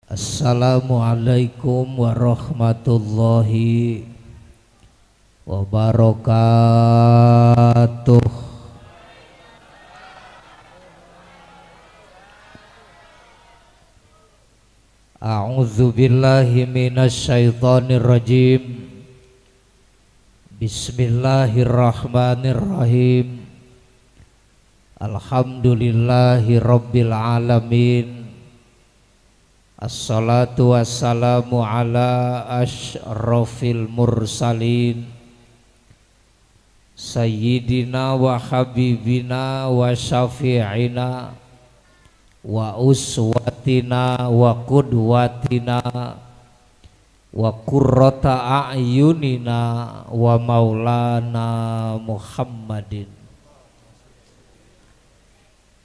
Assalamualaikum warahmatullahi wabarakatuh. A'udzu billahi minasyaitonir rajim. Bismillahirrahmanirrahim. Alhamdulillahi rabbil alamin. Assalatu wassalamu ala asyrafil mursalin Sayyidina wa habibina wa syafi'ina wa uswatina wa qudwatina wa qurrata a'yunina wa maulana Muhammadin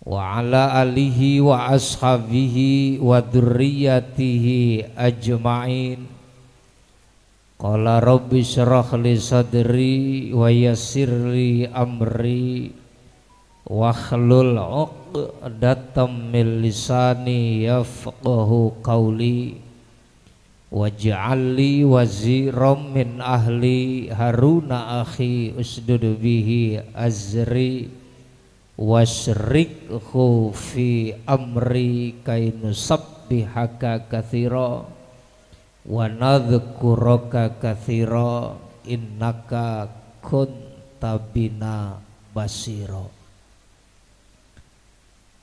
wa ala alihi wa ashabihi wa dzurriyyatihi ajma'in. Qala rabbi syrah li sadri wa yassir li amri wa hlul 'uqdatam min lisani yafqahu qawli waj'al li waziram min ahli Haruna akhi usdud bihi azri wasyrikhu fi amri kainu sabbihaka katsira wa nadhkuraka katsira innaka kunta bina basira.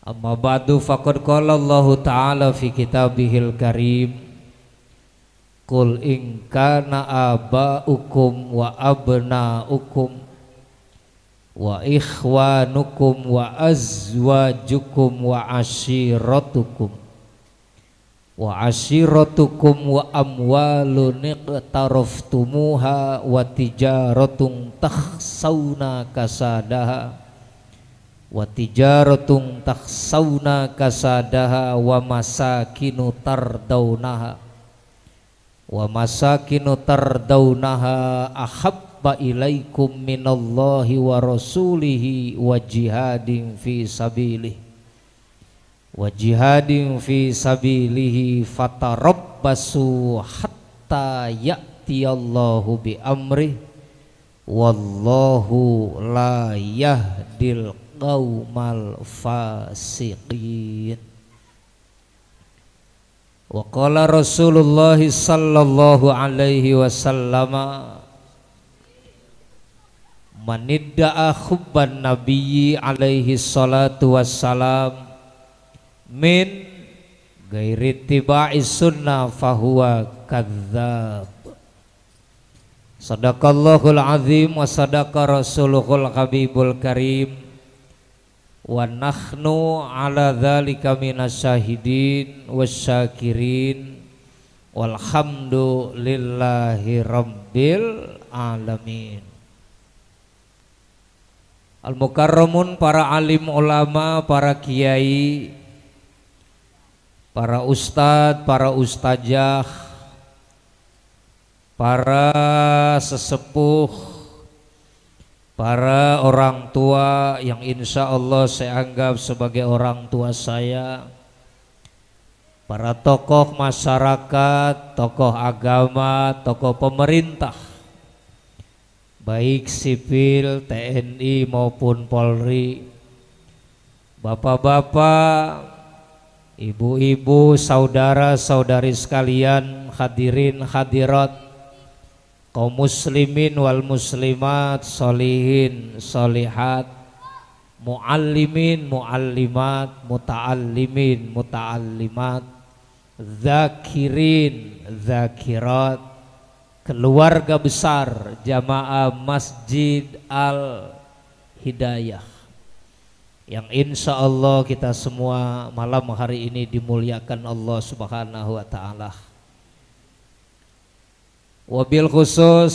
Amma ba'du, faqad qala Allahu ta'ala fi kitabihil karim, qul in kana aba'ukum wa abna'ukum wa ikhwanukum wa azwajukum wa ashiratukum wa amwalun iqtaraftumuha wa tijaratun takhsawna kasadaha wa masakinu tardawnaha ahabba ilaikum minallahi wa rasulihi wa jihadin fi sabilihi fatarabbasu hatta ya'tiyallahu bi amrih wallahu la yahdil qaumal fasiqin. Wa qala Rasulullah sallallahu alaihi wasallam, manidda'a hubban nabiyyi alaihi salatu wassalam min ghairi tiba'i sunnah fahuwa kadzdzab. Sadaqallahul azim wa sadaqa rasuluhul habibul karim wa nahnu ala dzalika minasyahidin wasyakirin walhamdulillahi rabbil alamin. Al-mukarramun, para alim ulama, para kiai, para ustadz, para ustazah, para sesepuh, para orang tua yang insya Allah saya anggap sebagai orang tua saya, para tokoh masyarakat, tokoh agama, tokoh pemerintah, baik sipil, TNI maupun Polri, bapak-bapak, ibu-ibu, saudara-saudari sekalian, hadirin hadirat, kaum muslimin wal muslimat, solihin solihat, muallimin muallimat, muta'allimin muta'allimat, zakirin zakirat, keluarga besar jamaah Masjid Al Hidayah yang insya Allah kita semua malam hari ini dimuliakan Allah Subhanahu wa ta'ala. Wabil khusus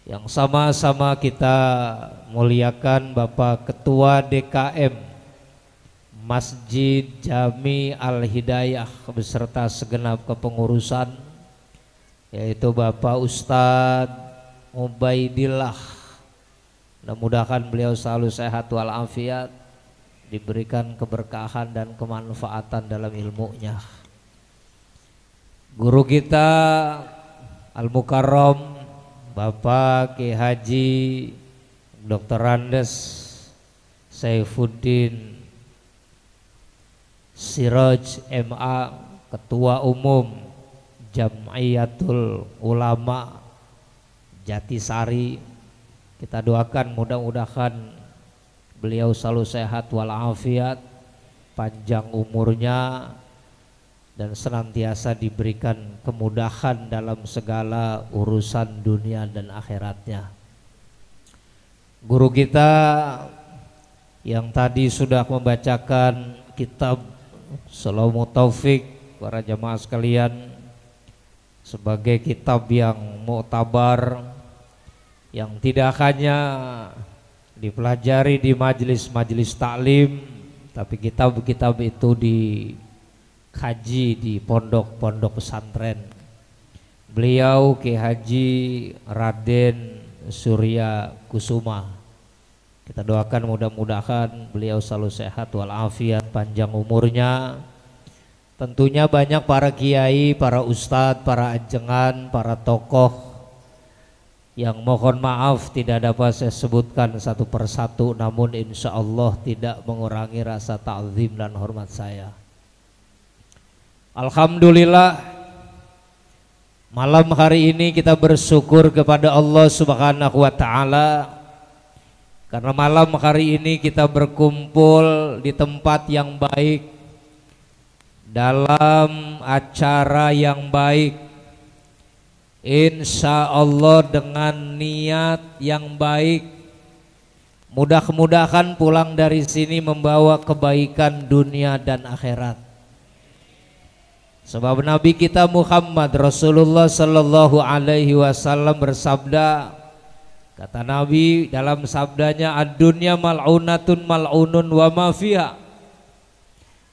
yang sama-sama kita muliakan Bapak Ketua DKM Masjid Jami Al Hidayah beserta segenap kepengurusan, yaitu Bapak Ustadz Ubaidillah. Mudah-mudahan beliau selalu sehat walafiat, diberikan keberkahan dan kemanfaatan dalam ilmunya. Guru kita Al-Mukarram Bapak Ki Haji Dr. Andes Saifuddin Siraj MA, Ketua Umum Jam'iyatul Ulama Jatisari. Kita doakan mudah-mudahan beliau selalu sehat walafiat, panjang umurnya, dan senantiasa diberikan kemudahan dalam segala urusan dunia dan akhiratnya. Guru kita yang tadi sudah membacakan kitab Shalamu Taufik para jamaah sekalian sebagai kitab yang muktabar, yang tidak hanya dipelajari di majelis-majelis taklim, tapi kitab-kitab itu dikaji di pondok-pondok pesantren. Beliau Ki Haji Raden Surya Kusuma, kita doakan mudah-mudahan beliau selalu sehat walafiat, panjang umurnya. Tentunya banyak para kiai, para ustadz, para ajengan, para tokoh yang mohon maaf tidak dapat saya sebutkan satu persatu, namun insya Allah tidak mengurangi rasa ta'zim dan hormat saya. Alhamdulillah, malam hari ini kita bersyukur kepada Allah Subhanahu wa Ta'ala, karena malam hari ini kita berkumpul di tempat yang baik, dalam acara yang baik, insya Allah dengan niat yang baik. Mudah-mudahan pulang dari sini membawa kebaikan dunia dan akhirat. Sebab Nabi kita Muhammad Rasulullah Sallallahu Alaihi Wasallam bersabda, kata Nabi dalam sabdanya, ad-dunya mal'unatun mal'unun wa ma fiha.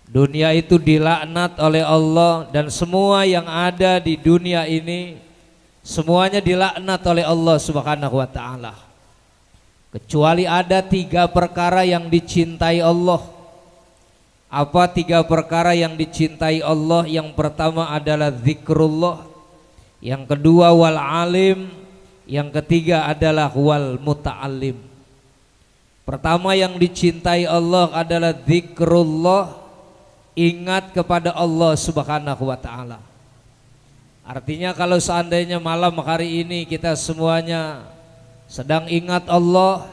Dunia itu dilaknat oleh Allah, dan semua yang ada di dunia ini semuanya dilaknat oleh Allah Subhanahu wa Ta'ala, kecuali ada 3 perkara yang dicintai Allah. Apa 3 perkara yang dicintai Allah? Yang pertama adalah zikrullah, yang kedua wal alim, yang ketiga adalah wal muta'allim. Pertama yang dicintai Allah adalah zikrullah, ingat kepada Allah Subhanahu wa Ta'ala. Artinya kalau seandainya malam hari ini kita semuanya sedang ingat Allah,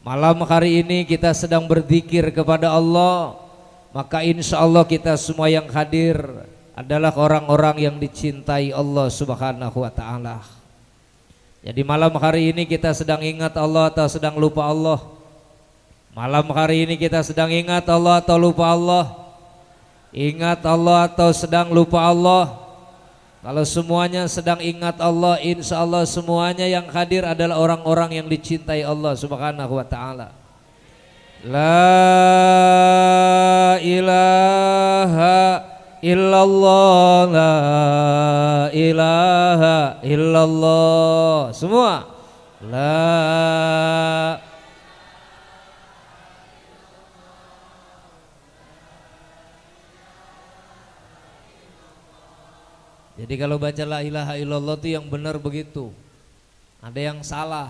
malam hari ini kita sedang berzikir kepada Allah, maka insya Allah kita semua yang hadir adalah orang-orang yang dicintai Allah Subhanahu wa Ta'ala. Jadi malam hari ini kita sedang ingat Allah atau sedang lupa Allah? Malam hari ini kita sedang ingat Allah atau lupa Allah? Ingat Allah atau sedang lupa Allah? Kalau semuanya sedang ingat Allah, insya Allah semuanya yang hadir adalah orang-orang yang dicintai Allah Subhanahu wa Ta'ala. La ilaha illallah, la ilaha illallah. Semua la. Jadi kalau baca la ilaha illallah itu yang benar begitu. Ada yang salah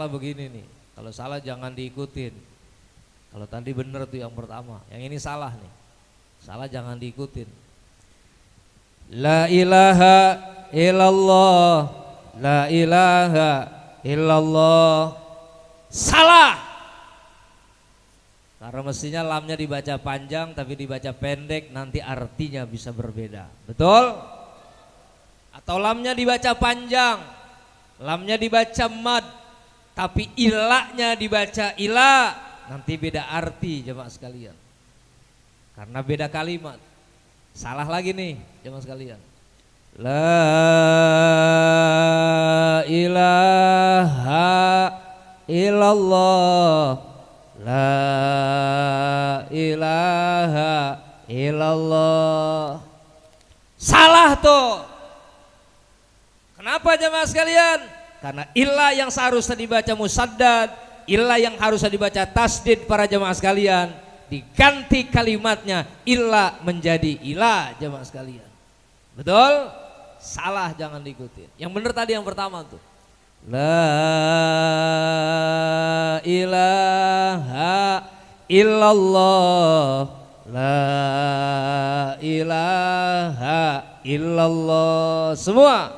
begini nih. Kalau salah jangan diikutin. Kalau tadi benar tuh yang pertama, yang ini salah nih. Salah jangan diikutin. La ilaha illallah, la ilaha illallah. Salah. Karena mestinya lamnya dibaca panjang tapi dibaca pendek, nanti artinya bisa berbeda. Betul? Atau lamnya dibaca panjang, lamnya dibaca mad, tapi ilahnya dibaca ilah, nanti beda arti jemaah sekalian. Karena beda kalimat. Salah lagi nih jemaah sekalian. La ilaha illallah, la ilaha illallah. Salah tuh. Kenapa jemaah sekalian? Karena ilah yang seharusnya dibaca musaddad, ilah yang harusnya dibaca tasdid para jemaah sekalian, diganti kalimatnya ilah menjadi ilah jemaah sekalian. Betul? Salah, jangan diikutin. Yang benar tadi yang pertama tuh. La ilaha illallah, la ilaha illallah. Semua.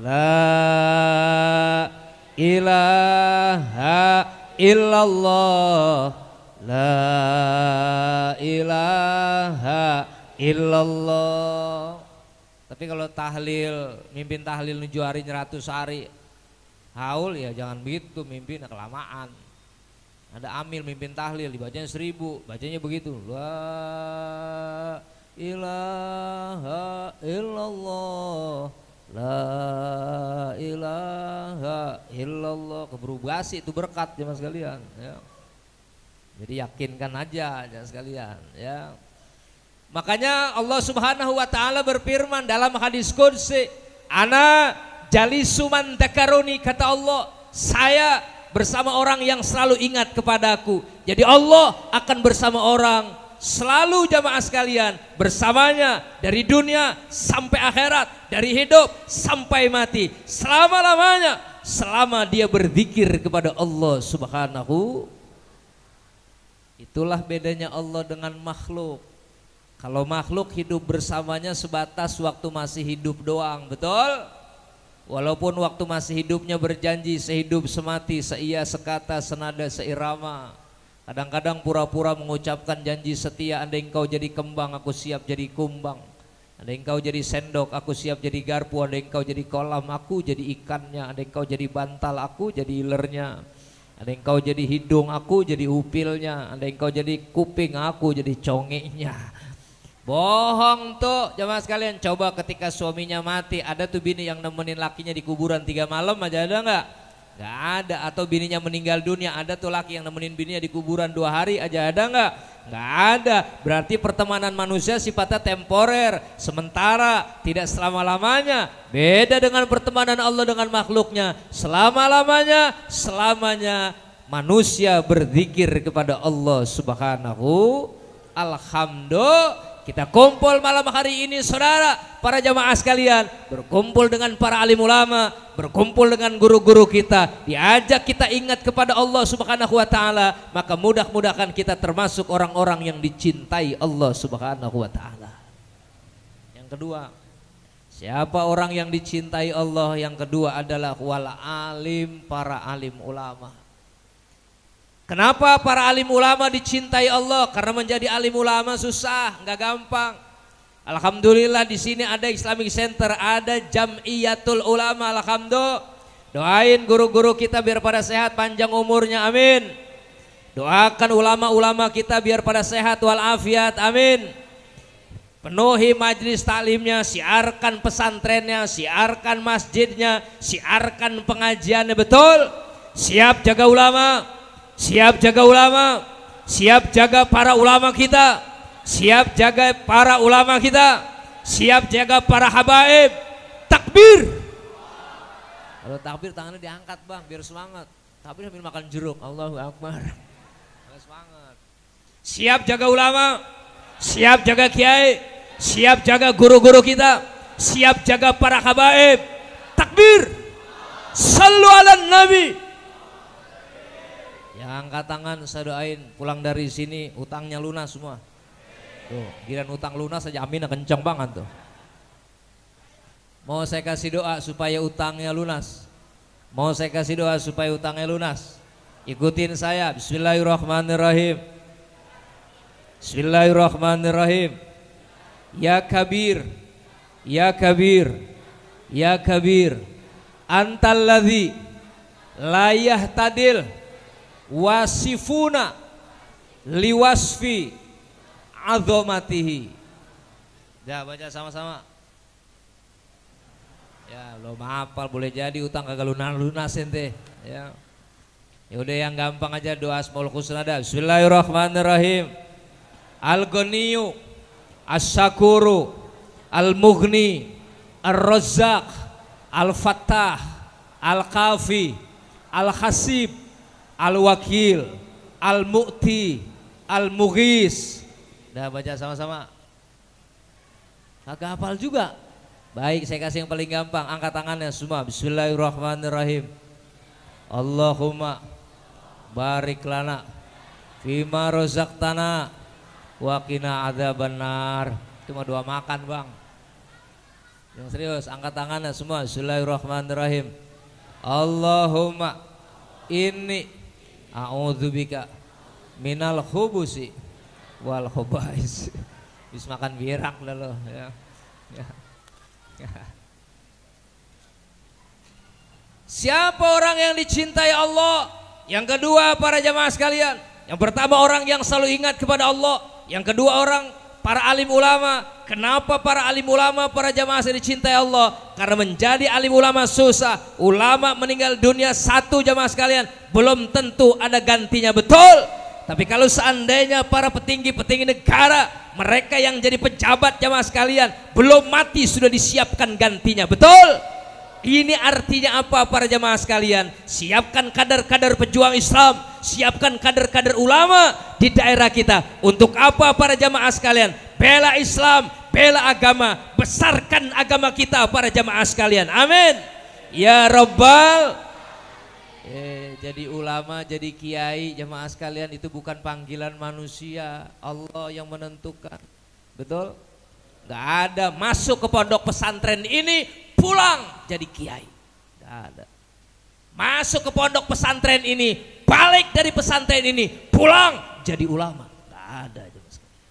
La ilaha illallah, la ilaha illallah. Tapi kalau tahlil, mimpin tahlil 7 hari 100 hari haul, ya jangan begitu, mimpin kelamaan. Ada amil mimpin tahlil dibacanya 1000, bacanya begitu. La ilaha illallah, la ilaha illallah. Keburu basi itu berkat jemaah sekalian ya. Jadi yakinkan aja jemaah sekalian ya. Makanya Allah Subhanahu wa taala berfirman dalam hadis qudsi, ana jalisu man dzakaruni, kata Allah, saya bersama orang yang selalu ingat kepadaku. Jadi Allah akan bersama orang selalu jamaah sekalian, bersamanya dari dunia sampai akhirat, dari hidup sampai mati, selama-lamanya, selama dia berzikir kepada Allah Subhanahu. Itulah bedanya Allah dengan makhluk. Kalau makhluk hidup bersamanya sebatas waktu masih hidup doang, betul? Walaupun waktu masih hidupnya berjanji sehidup semati, seia sekata senada seirama. Kadang-kadang pura-pura mengucapkan janji setia, andai engkau jadi kembang aku siap jadi kumbang, andai engkau jadi sendok aku siap jadi garpu, andai engkau jadi kolam aku jadi ikannya, andai engkau jadi bantal aku jadi ilernya, andai engkau jadi hidung aku jadi upilnya, andai engkau jadi kuping aku jadi congeknya. Bohong tuh jemaah sekalian. Coba ketika suaminya mati, ada tuh bini yang nemenin lakinya di kuburan 3 malam aja, ada nggak? Nggak ada. Atau bininya meninggal dunia, ada tuh laki yang nemenin bininya di kuburan 2 hari aja, ada nggak? Nggak ada. Berarti pertemanan manusia sifatnya temporer, sementara, tidak selama-lamanya. Beda dengan pertemanan Allah dengan makhluknya, selama-lamanya, selamanya manusia berzikir kepada Allah Subhanahu. Alhamdulillah. Kita kumpul malam hari ini saudara, para jamaah sekalian, berkumpul dengan para alim ulama, berkumpul dengan guru-guru kita, diajak kita ingat kepada Allah Subhanahu wa taala, maka mudah-mudahan kita termasuk orang-orang yang dicintai Allah Subhanahu wa taala. Yang kedua, siapa orang yang dicintai Allah? Yang kedua adalah wal alim, para alim ulama. Kenapa para alim ulama dicintai Allah? Karena menjadi alim ulama susah, nggak gampang. Alhamdulillah di sini ada Islamic Center, ada Jam'iyatul Ulama. Alhamdulillah. Doain guru-guru kita biar pada sehat, panjang umurnya, amin. Doakan ulama-ulama kita biar pada sehat walafiat, amin. Penuhi majlis taklimnya, siarkan pesantrennya, siarkan masjidnya, siarkan pengajiannya, betul. Siap jaga ulama. Siap jaga ulama, siap jaga para ulama kita, siap jaga para ulama kita, siap jaga para habaib. Takbir. Kalau takbir tangannya diangkat bang, biar semangat. Takbir sambil makan jeruk, Allahu Akbar. Semangat. Siap jaga ulama, siap jaga kiai, siap jaga guru-guru kita, siap jaga para habaib. Takbir. Sallu ala Nabi. Yang angkat tangan saya doain pulang dari sini utangnya lunas semua. Tuh, giliran utang lunas saja amin kencang banget tuh. Mau saya kasih doa supaya utangnya lunas. Mau saya kasih doa supaya utangnya lunas. Ikutin saya. Bismillahirrahmanirrahim. Bismillahirrahmanirrahim. Ya Kabir, ya Kabir, ya Kabir. Antalladzi la yahtadil wasifuna liwasfi azamatihi. Ya baca sama-sama. Ya belum hafal, boleh jadi utang kagak lunas ente ya. Ya udah yang gampang aja doa Asmaul Husna dah. Bismillahirrahmanirrahim. Al-Ghaniyu As-Syakuru Al-Mughni Ar-Razzaq Al-Fattah Al-Kafi Al-Hasib Al-Wakil, Al-Mu'ti, Al-Mughis. Dah baca sama-sama. Kagak hafal juga. Baik, saya kasih yang paling gampang. Angkat tangannya semua. Bismillahirrahmanirrahim. Allahumma barik lana fima rozaqtana wa qina adzabannar. Itu mah doa makan, Bang. Yang serius, angkat tangannya semua. Bismillahirrahmanirrahim. Allahumma inni a'udzubika minal khubusi wal khubais. Bis makan birak dah lo ya. Ya. Siapa orang yang dicintai Allah? Yang kedua para jamaah sekalian, yang pertama orang yang selalu ingat kepada Allah. Yang kedua orang para alim ulama. Kenapa para alim ulama, para jamaah dicintai Allah? Karena menjadi alim ulama susah. Ulama meninggal dunia satu jamaah sekalian, belum tentu ada gantinya, betul. Tapi kalau seandainya para petinggi-petinggi negara, mereka yang jadi pejabat jamaah sekalian, belum mati sudah disiapkan gantinya, betul. Ini artinya apa para jamaah sekalian? Siapkan kader-kader pejuang Islam, siapkan kader-kader ulama di daerah kita. Untuk apa para jamaah sekalian? Bela Islam, bela agama, besarkan agama kita para jamaah sekalian. Amin. Ya Rabbal. Jadi ulama, jadi kiai jamaah sekalian itu bukan panggilan manusia, Allah yang menentukan, betul? Gak ada masuk ke pondok pesantren ini pulang jadi kiai, gak ada. Masuk ke pondok pesantren ini, balik dari pesantren ini pulang jadi ulama, gak ada jamaah sekalian.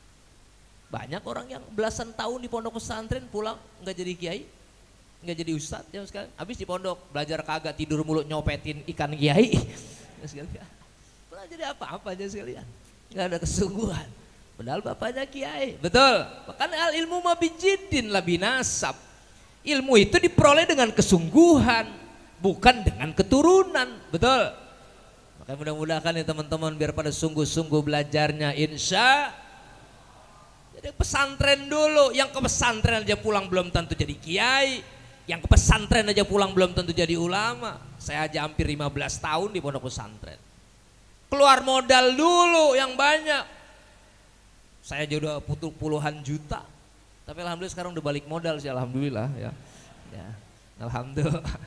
Banyak orang yang belasan tahun di pondok pesantren pulang nggak jadi kiai, nggak jadi ustadz jamaah sekalian. Habis di pondok belajar kagak, tidur mulu nyopetin ikan kiai. Pernah jadi apa-apa aja sekalian, nggak ada kesungguhan. Padahal bapaknya kiai, betul. Bahkan al ilmu ma bijidin la binasab. Ilmu itu diperoleh dengan kesungguhan, bukan dengan keturunan, betul. Maka mudah-mudahan ya teman-teman biar pada sungguh-sungguh belajarnya, insya. Jadi pesantren dulu, yang ke pesantren aja pulang belum tentu jadi kiai, yang ke pesantren aja pulang belum tentu jadi ulama. Saya aja hampir 15 tahun di pondok pesantren. Keluar modal dulu yang banyak. Saya aja udah butuh puluhan juta. Tapi alhamdulillah sekarang udah balik modal sih, alhamdulillah ya. Ya, alhamdulillah.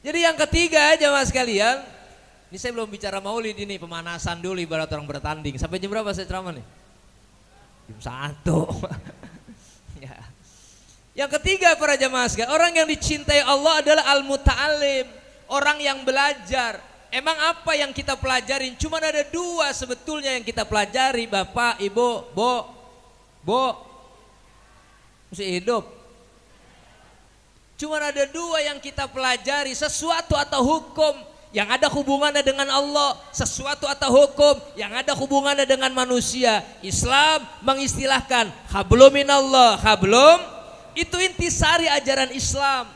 Jadi yang ketiga jamaah sekalian, ini saya belum bicara maulid, ini pemanasan dulu ibarat orang bertanding. Sampai jam berapa saya ceramah nih? Jam 1. Ya. Yang ketiga para jamaah sekalian, orang yang dicintai Allah adalah al-muta'alim, orang yang belajar. Emang apa yang kita pelajarin? Cuma ada dua sebetulnya yang kita pelajari, Bapak, Ibu, Bo, masih hidup. Cuma ada dua yang kita pelajari, sesuatu atau hukum yang ada hubungannya dengan Allah, sesuatu atau hukum yang ada hubungannya dengan manusia. Islam mengistilahkan hablum minallah, hablum itu intisari ajaran Islam.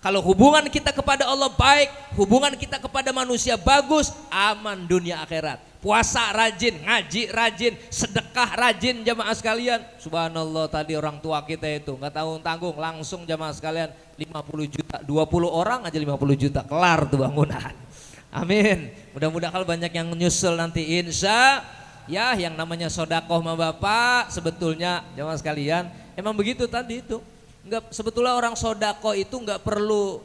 Kalau hubungan kita kepada Allah baik, hubungan kita kepada manusia bagus, aman dunia akhirat. Puasa rajin, ngaji rajin, sedekah rajin jamaah sekalian. Subhanallah, tadi orang tua kita itu nggak tanggung-tanggung langsung jamaah sekalian 50 juta, 20 orang aja 50 juta, kelar tuh bangunan. Amin. Mudah-mudahan banyak yang nyusul nanti insya. Ya, yang namanya sodakoh sama bapak sebetulnya jamaah sekalian emang begitu tadi itu. Enggak, sebetulnya orang sodako itu enggak perlu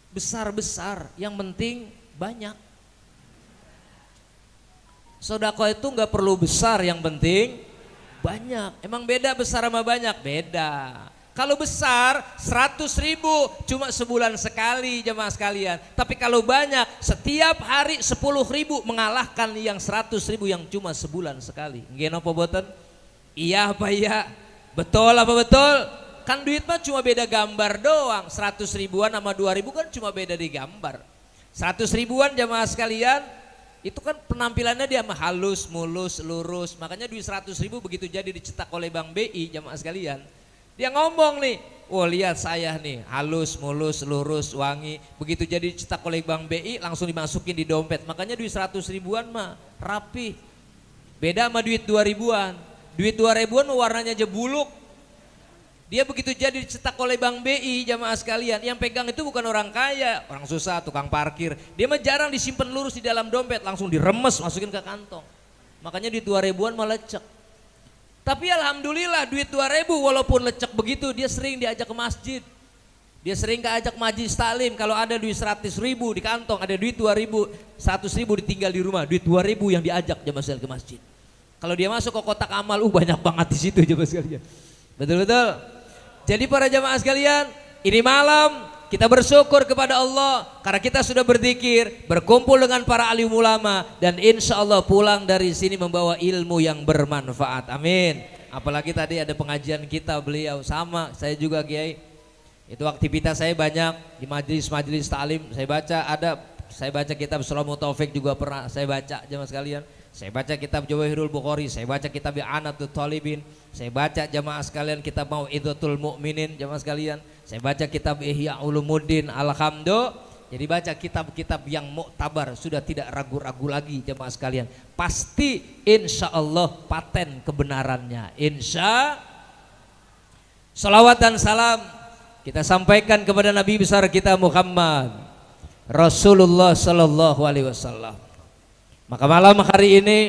besar-besar, yang penting banyak. Sodako itu enggak perlu besar, yang penting banyak. Emang beda besar sama banyak? Beda. Kalau besar 100.000 cuma sebulan sekali jamaah sekalian. Tapi kalau banyak setiap hari 10.000 mengalahkan yang 100.000 yang cuma sebulan sekali. Nggih napa boten? Iya apa iya? Betul apa betul? Kan duit mah cuma beda gambar doang. 100 ribuan sama 2.000 kan cuma beda di gambar. 100 ribuan jamaah sekalian itu kan penampilannya dia mah halus, mulus, lurus. Makanya duit 100.000 begitu jadi dicetak oleh Bank BI jamaah sekalian. Dia ngomong nih, oh lihat saya nih halus, mulus, lurus, wangi. Begitu jadi dicetak oleh Bank BI langsung dimasukin di dompet. Makanya duit 100 ribuan mah rapi. Beda sama duit 2.000-an. Duit 2.000-an warnanya aja buluk. Dia begitu jadi dicetak oleh Bank BI jamaah sekalian, yang pegang itu bukan orang kaya, orang susah, tukang parkir. Dia mah jarang disimpan lurus di dalam dompet, langsung diremes masukin ke kantong. Makanya di 2.000-an malah cek. Tapi alhamdulillah duit 2.000 walaupun lecek begitu dia sering diajak ke masjid. Dia sering keajak majlis taklim. Kalau ada duit 100.000 di kantong, ada duit 2.000, 100.000 ditinggal di rumah, duit 2.000 yang diajak jamaah sekalian ke masjid. Kalau dia masuk ke kotak amal, banyak banget di situ jamaah sekalian. Betul-betul. Jadi para jamaah sekalian, ini malam kita bersyukur kepada Allah karena kita sudah berzikir, berkumpul dengan para alim ulama, dan insya Allah pulang dari sini membawa ilmu yang bermanfaat. Amin. Apalagi tadi ada pengajian kita, beliau sama, saya juga Kiai. Itu aktivitas saya banyak di majelis taklim. Saya baca kitab Sulamu Taufik juga pernah saya baca jamaah sekalian. Saya baca kitab Jawahirul Bukhari, saya baca kitab I'anatul Talibin, saya baca jamaah sekalian kitab Mau'izatul Mu'minin jamaah sekalian. Saya baca kitab Ihya Ulumuddin, alhamdulillah. Jadi baca kitab-kitab yang muktabar, sudah tidak ragu-ragu lagi jamaah sekalian. Pasti insya Allah paten kebenarannya. Insya. Salawat dan salam kita sampaikan kepada Nabi besar kita Muhammad Rasulullah Sallallahu Alaihi Wasallam. Maka malam hari ini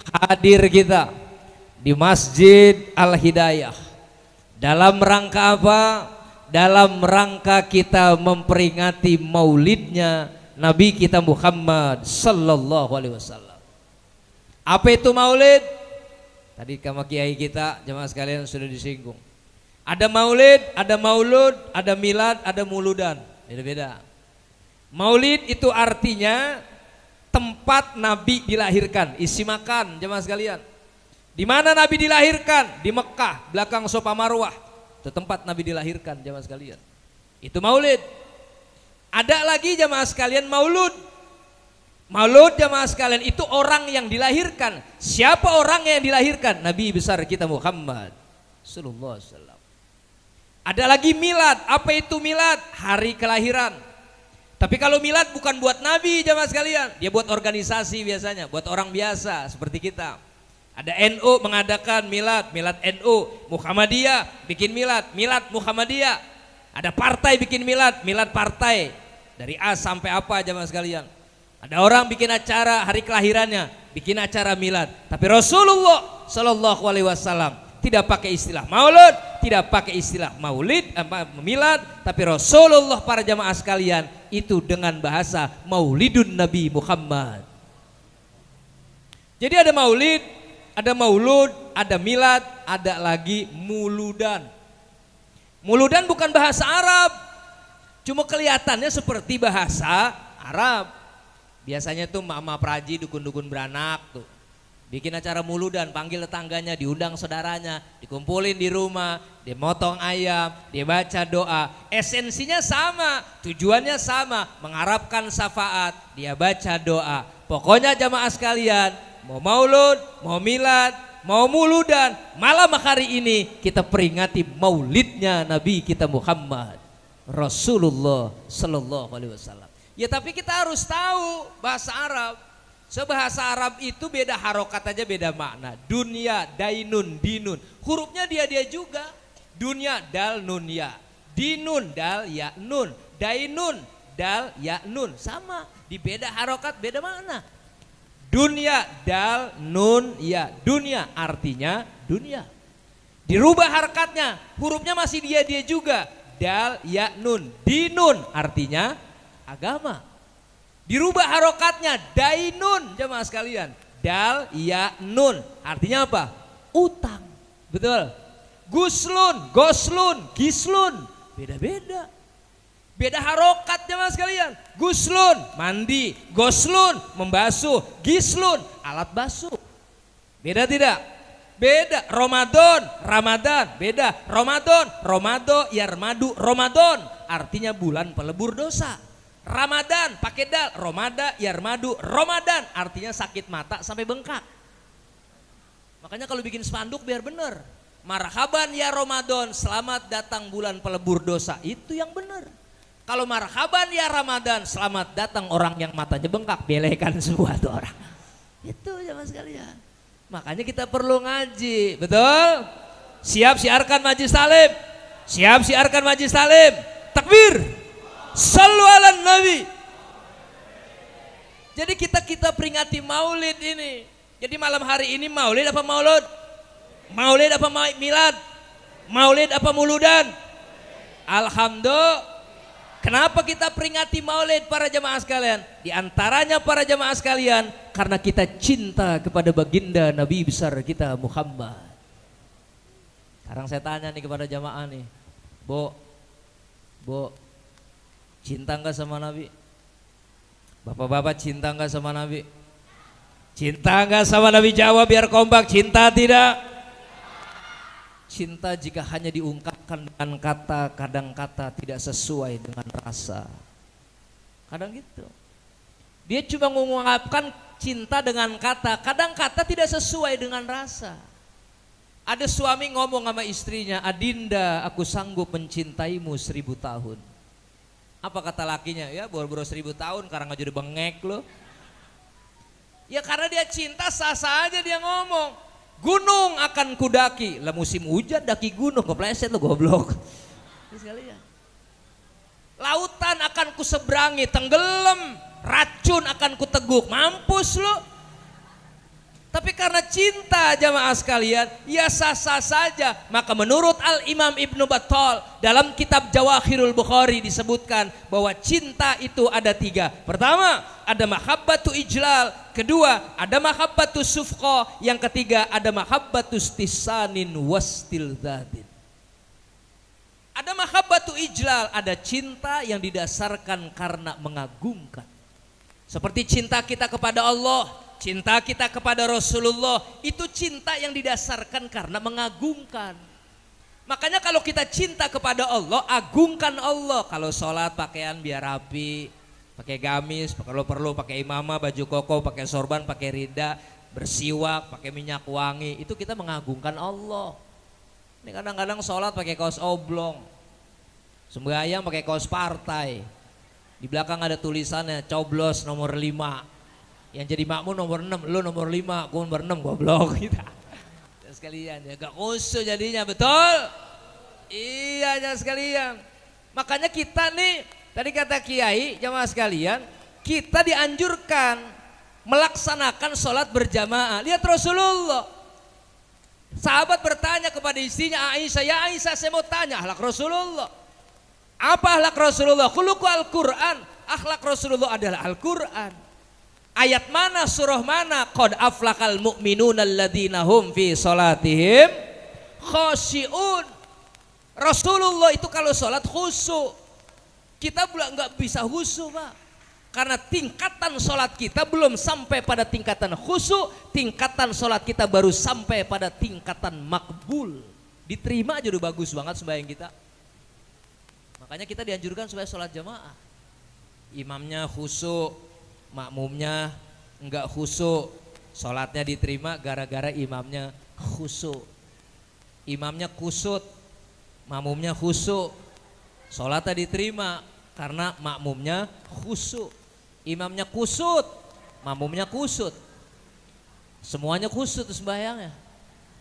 hadir kita di Masjid Al-Hidayah dalam rangka apa? Dalam rangka kita memperingati maulidnya Nabi kita Muhammad Sallallahu Alaihi Wasallam. Apa itu maulid? Tadi sama kiai kita jemaah sekalian sudah disinggung. Ada maulid, ada maulud, ada milad, ada muludan. Beda-beda. Maulid itu artinya tempat Nabi dilahirkan, isi makan jemaah sekalian. Di mana Nabi dilahirkan? Di Mekah, belakang Sofa Marwah. Itu tempat Nabi dilahirkan jemaah sekalian. Itu maulid. Ada lagi jemaah sekalian maulud. Maulud jemaah sekalian itu orang yang dilahirkan. Siapa orang yang dilahirkan? Nabi besar kita Muhammad sallallahu alaihi wasallam. Ada lagi milad. Apa itu milad? Hari kelahiran. Tapi kalau milad bukan buat Nabi jamaah sekalian, dia buat organisasi biasanya, buat orang biasa seperti kita. Ada NU mengadakan milad, milad NU, Muhammadiyah bikin milad, milad Muhammadiyah. Ada partai bikin milad, milad partai. Dari A sampai apa jamaah sekalian. Ada orang bikin acara hari kelahirannya, bikin acara milad. Tapi Rasulullah Sallallahu Alaihi Wasallam tidak pakai istilah maulud, tidak pakai istilah maulid, milad, tapi Rasulullah para jamaah sekalian itu dengan bahasa maulidun Nabi Muhammad. Jadi ada maulid, ada maulud, ada milad, ada lagi muludan. Muludan bukan bahasa Arab, cuma kelihatannya seperti bahasa Arab. Biasanya tuh mama praji, dukun-dukun beranak tuh bikin acara muludan, panggil tetangganya, diundang saudaranya, dikumpulin di rumah, dia motong ayam, dia baca doa. Esensinya sama, tujuannya sama, mengharapkan syafaat, dia baca doa. Pokoknya jamaah sekalian, mau maulud, mau milad, mau muludan, malam hari ini kita peringati maulidnya Nabi kita Muhammad Rasulullah Sallallahu Alaihi Wasallam. Ya tapi kita harus tahu bahasa Arab. Sebahasa Arab itu beda harokat aja, beda makna. Dunya, dainun, dinun. Hurufnya dia juga. Dunya, dal, nun, ya. Dinun, dal, ya, nun. Dainun, dal, ya, nun. Sama, di beda harokat, beda makna. Dunya, dal, nun, ya. Dunya artinya dunia. Dirubah harakatnya, hurufnya masih dia juga. Dal, ya, nun. Dinun artinya agama. Dirubah harokatnya, dainun jamaah sekalian. Dal, ya, nun. Artinya apa? Utang. Betul. Guslun, goslun, gislun. Beda-beda. Beda harokat jamaah sekalian. Guslun, mandi. Goslun, membasuh. Gislun, alat basuh. Beda tidak? Beda. Ramadan, Ramadan. Beda. Ramadan, Romado, Yarmadu, Ramadan. Artinya bulan pelebur dosa. Ramadan pakai dal, Romada, Yarmadu, Ramadan artinya sakit mata sampai bengkak. Makanya kalau bikin spanduk biar bener. Marhaban ya Ramadan, selamat datang bulan pelebur dosa, itu yang bener. Kalau marhaban ya Ramadan, selamat datang orang yang matanya bengkak, belekan semua tuh orang. Itu jamaah sekalian. Makanya kita perlu ngaji, betul? Siap siarkan majlis taklim. Siap siarkan majlis taklim. Takbir. Sallu ala Nabi. Jadi kita peringati maulid ini. Jadi malam hari ini maulid apa maulud? Maulid apa milad? Maulid apa muludan? Alhamdulillah. Kenapa kita peringati maulid para jamaah sekalian? Di antaranya para jamaah sekalian, karena kita cinta kepada baginda Nabi besar kita Muhammad. Sekarang saya tanya nih kepada jamaah nih, Bo, cinta enggak sama Nabi? Bapak-bapak cinta enggak sama Nabi? Cinta enggak sama Nabi? Jawab biar kompak, cinta tidak? Cinta jika hanya diungkapkan dengan kata, kadang kata tidak sesuai dengan rasa. Kadang gitu. Dia cuma mengungkapkan cinta dengan kata, kadang kata tidak sesuai dengan rasa. Ada suami ngomong sama istrinya, Adinda, aku sanggup mencintaimu 1000 tahun. Apa kata lakinya? Ya baru 1000 tahun, karang aja udah bengek lo. Ya karena dia cinta, sah-sah aja dia ngomong. Gunung akan kudaki, lah musim hujan daki gunung, kepleset lo goblok. Lautan akan kuseberangi, tenggelam, racun akan kuteguk, mampus lo. Tapi karena cinta jamaah sekalian, ya sah-sah saja. Maka menurut Al-Imam Ibnu Battal dalam kitab Jawahirul Bukhari disebutkan bahwa cinta itu ada 3. Pertama, ada mahabbatu ijlal. Kedua, ada mahabbatu sufqa. Yang ketiga, ada mahabbatu istisanin wastilzadin. Ada mahabbatu ijlal, ada cinta yang didasarkan karena mengagungkan. Seperti cinta kita kepada Allah, cinta kita kepada Rasulullah, itu cinta yang didasarkan karena mengagungkan. Makanya kalau kita cinta kepada Allah, agungkan Allah. Kalau sholat pakaian biar rapi, pakai gamis, kalau perlu pakai imamah, baju koko, pakai sorban, pakai rida, bersiwak, pakai minyak wangi, itu kita mengagungkan Allah. Ini kadang-kadang sholat pakai kaos oblong, sembahyang pakai kaos partai, di belakang ada tulisannya coblos nomor 5. Yang jadi makmum nomor 6, lu nomor 5, gue nomor 6, goblok kita. Sekalian ya, gak khusus jadinya, betul? Iya ya sekalian. Makanya kita nih, tadi kata Kiai, jamaah sekalian, kita dianjurkan melaksanakan sholat berjamaah. Lihat Rasulullah, sahabat bertanya kepada istrinya Aisyah, ya Aisyah saya mau tanya akhlak Rasulullah. Apa akhlak Rasulullah? Khuluqu Al-Quran. Akhlak Rasulullah adalah Al-Quran. Ayat mana, surah mana? Qad aflaqal mu'minuna alladzina hum fi salatihim khashi'un. Rasulullah itu kalau sholat khusyuk. Kita nggak bisa khusyuk, Pak. Karena tingkatan sholat kita belum sampai pada tingkatan khusyuk. Tingkatan sholat kita baru sampai pada tingkatan makbul. Diterima aja udah bagus banget sembahyang kita. Makanya kita dianjurkan supaya sholat jamaah. Imamnya khusyuk, makmumnya enggak khusyuk, sholatnya diterima gara-gara imamnya khusyuk. Imamnya kusut, makmumnya khusyuk, sholatnya diterima karena makmumnya khusyuk. Imamnya kusut, makmumnya kusut, semuanya kusut sembahyangnya,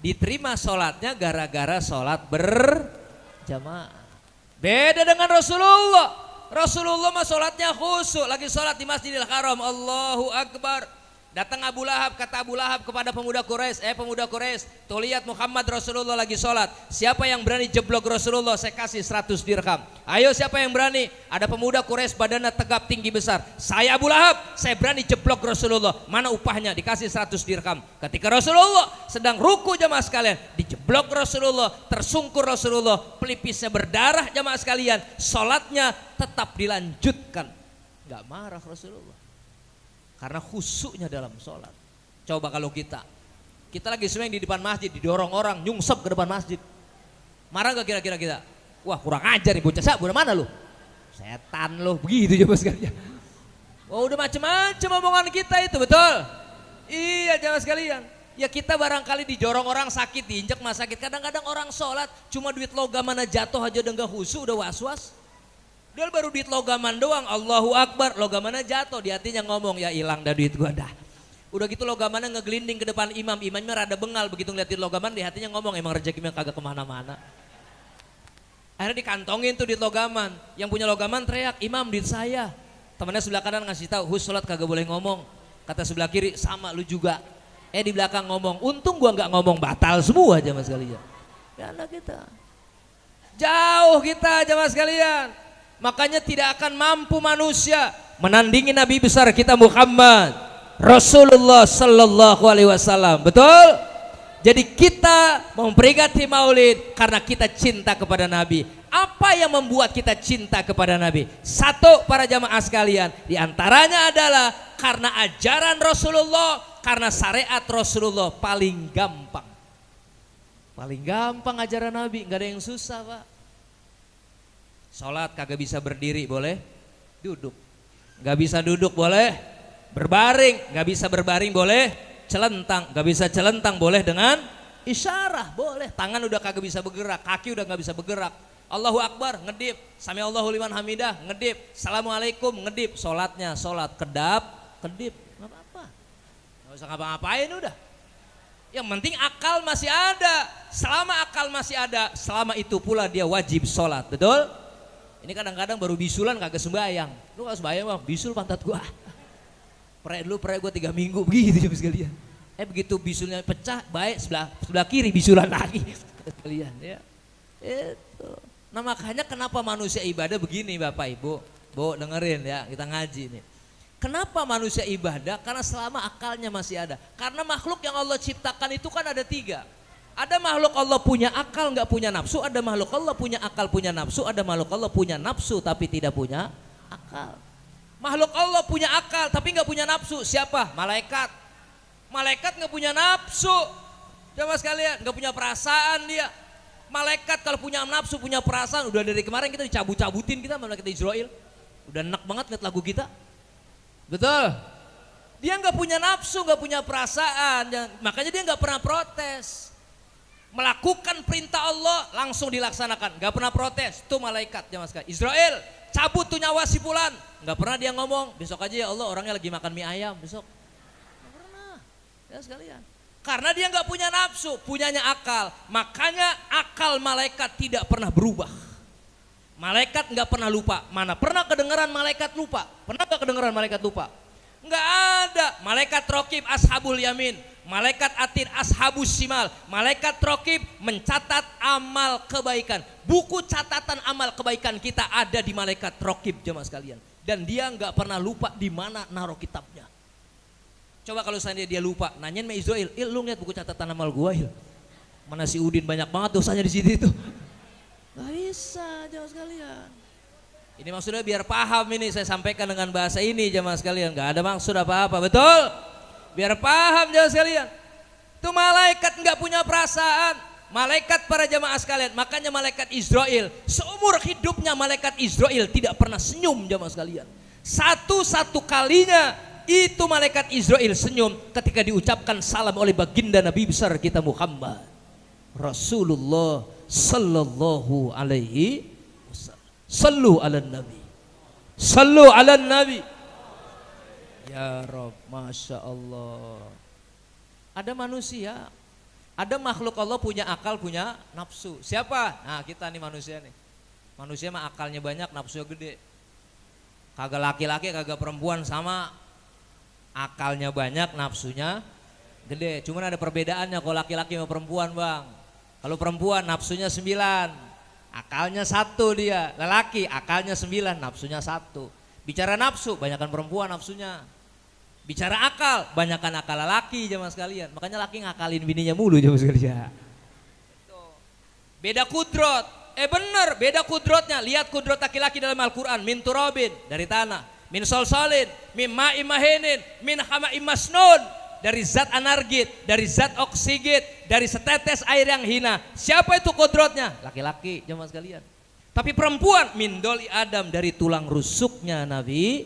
diterima sholatnya gara-gara sholat berjamaah. Beda dengan Rasulullah. Rasulullah mah sholatnya khusyuk, lagi sholat di Masjidil Haram, Allahu Akbar. Datang Abu Lahab, kata Abu Lahab kepada pemuda Quraisy, pemuda Quraisy, tuh lihat Muhammad Rasulullah lagi sholat. Siapa yang berani jeblok Rasulullah, saya kasih 100 dirham. Ayo siapa yang berani? Ada pemuda Quraisy badannya tegap tinggi besar. Saya Abu Lahab, saya berani jeblok Rasulullah. Mana upahnya? Dikasih 100 dirham. Ketika Rasulullah sedang ruku jamaah sekalian, dijeblok Rasulullah, tersungkur Rasulullah, pelipisnya berdarah jamaah sekalian. Sholatnya tetap dilanjutkan. Gak marah Rasulullah. Karena khusyuknya dalam sholat. Coba kalau kita lagi sembahyang di depan masjid, didorong orang, nyungsep ke depan masjid, marah gak kira-kira kita? Wah kurang ajar nih bocah, udah mana lu? Setan lu, begitu coba sekalian. Oh udah macam-macam omongan kita itu, betul? Iya jamaah sekalian. Ya kita barangkali didorong orang sakit, diinjak mah sakit. Kadang-kadang orang sholat cuma duit logam mana jatuh aja udah gak khusyuk, udah was-was. Dia baru duit logaman doang, Allahu Akbar, logamannya jatuh, di hatinya ngomong, ya hilang dah duit gua dah. Udah gitu logamannya ngegelinding ke depan imam, imamnya rada bengal, begitu ngeliat duit logaman, di hatinya ngomong, emang rezekinya kagak kemana-mana. Akhirnya dikantongin tuh duit logaman, yang punya logaman teriak, imam duit saya. Temannya sebelah kanan ngasih tahu, hus sholat kagak boleh ngomong. Kata sebelah kiri, sama lu juga. Di belakang ngomong, untung gua nggak ngomong, batal semua jamaah sekalian. Karena kita jauh kita jamaah sekalian. Makanya tidak akan mampu manusia menandingi Nabi besar kita Muhammad Rasulullah Sallallahu Alaihi Wasallam. Betul? Jadi kita memperingati Maulid karena kita cinta kepada Nabi. Apa yang membuat kita cinta kepada Nabi? Satu, para jamaah sekalian, diantaranya adalah karena ajaran Rasulullah, karena syariat Rasulullah paling gampang. Paling gampang ajaran Nabi, nggak ada yang susah pak. Sholat kagak bisa berdiri, boleh duduk. Nggak bisa duduk, boleh berbaring. Nggak bisa berbaring, boleh celentang. Nggak bisa celentang, boleh dengan isyarah, boleh. Tangan udah kagak bisa bergerak, kaki udah nggak bisa bergerak. Allahu Akbar, ngedip. Sami Allahu liman hamidah, ngedip. Assalamualaikum, ngedip. Sholatnya, sholat kedap, kedip. Nggak apa-apa, nggak usah ngapa-ngapain udah. Yang penting akal masih ada. Selama akal masih ada, selama itu pula dia wajib sholat. Betul? Ini kadang-kadang baru bisulan kagak sembahyang. Lu gak sembahyang bang, bisul pantat gua. Pre dulu, pre gua 3 minggu begitu jam sekalian. Begitu bisulnya pecah, baik sebelah kiri bisulan lagi. Sekalian ya. Itu. Nah makanya kenapa manusia ibadah begini Bapak Ibu. Bu dengerin ya, kita ngaji nih. Kenapa manusia ibadah? Karena selama akalnya masih ada. Karena makhluk yang Allah ciptakan itu kan ada 3. Ada makhluk Allah punya akal nggak punya nafsu. Ada makhluk Allah punya akal punya nafsu. Ada makhluk Allah punya nafsu tapi tidak punya akal. Makhluk Allah punya akal tapi nggak punya nafsu. Siapa? Malaikat. Malaikat nggak punya nafsu. Coba sekalian, nggak punya perasaan dia. Malaikat kalau punya nafsu, punya perasaan, udah dari kemarin kita dicabut-cabutin kita malaikat Israel. Udah enak banget lihat lagu kita. Betul. Dia nggak punya nafsu, nggak punya perasaan, makanya dia nggak pernah protes. Melakukan perintah Allah langsung dilaksanakan, nggak pernah protes. Tuh malaikat jamaah sekalian. Israel, cabut tuh nyawa si fulan. Nggak pernah dia ngomong, besok aja ya Allah orangnya lagi makan mie ayam besok. Nggak pernah. Ya sekalian. Karena dia nggak punya nafsu, punyanya akal. Makanya akal malaikat tidak pernah berubah. Malaikat nggak pernah lupa. Mana pernah kedengeran malaikat lupa? Pernah nggak kedengeran malaikat lupa? Nggak ada. Malaikat rokib ashabul yamin, malaikat atid ashabus simal. Malaikat rokib mencatat amal kebaikan. Buku catatan amal kebaikan kita ada di malaikat rokib jemaah sekalian. Dan dia nggak pernah lupa di mana naruh kitabnya. Coba kalau seandainya dia lupa, nanyain sama Israel, lu lihat buku catatan amal gua Il. Mana si Udin banyak banget dosanya di situ itu. Gak bisa jamaah sekalian. Ini maksudnya biar paham ini saya sampaikan dengan bahasa ini jamaah sekalian. Gak ada maksud apa-apa, betul? Biar paham jamaah sekalian. Itu malaikat nggak punya perasaan. Malaikat para jamaah sekalian. Makanya malaikat Israel, seumur hidupnya malaikat Israel tidak pernah senyum jamaah sekalian. Satu-satu kalinya itu malaikat Israel senyum ketika diucapkan salam oleh baginda Nabi besar kita Muhammad Rasulullah Sallallahu Alaihi Wasallam. Sallu ala Nabi, sallu ala Nabi. Ya Rob, Masya Allah. Ada manusia, ada makhluk Allah punya akal, punya nafsu. Siapa? Nah kita nih manusia nih. Manusia mah akalnya banyak, nafsunya gede. Kagak laki-laki, kagak perempuan sama. Akalnya banyak, nafsunya gede. Cuman ada perbedaannya kalau laki-laki sama perempuan bang. Kalau perempuan nafsunya 9, akalnya 1 dia. Lelaki akalnya 9, nafsunya 1. Bicara nafsu, banyakan perempuan nafsunya. Bicara akal, banyakan akal lelaki jamaah sekalian. Makanya laki ngakalin bininya mulu jamaah sekalian. Beda kudrot. Bener, beda kudrotnya. Lihat kudrot laki-laki dalam Al-Quran. Min turabin, dari tanah. Min solsolin, min ma'im mahinin, min hama'im masnun. Dari zat anargit, dari zat oksigit, dari setetes air yang hina. Siapa itu kodrotnya? Laki-laki jemaah sekalian. Tapi perempuan, min doli Adam, dari tulang rusuknya Nabi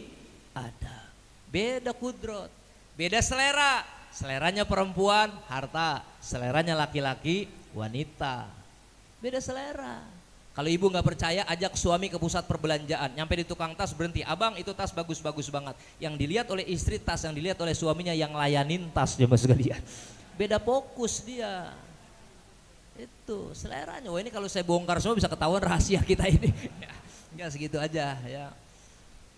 Adam. Beda kudrot, beda selera. Seleranya perempuan, harta. Seleranya laki-laki, wanita. Beda selera. Kalau ibu nggak percaya, ajak suami ke pusat perbelanjaan. Nyampe di tukang tas berhenti. Abang itu tas bagus-bagus banget. Yang dilihat oleh istri tas, yang dilihat oleh suaminya yang layanin tas jemaah sekalian. Beda fokus dia. Itu seleranya. Wah ini kalau saya bongkar semua bisa ketahuan rahasia kita ini. Ya segitu aja ya.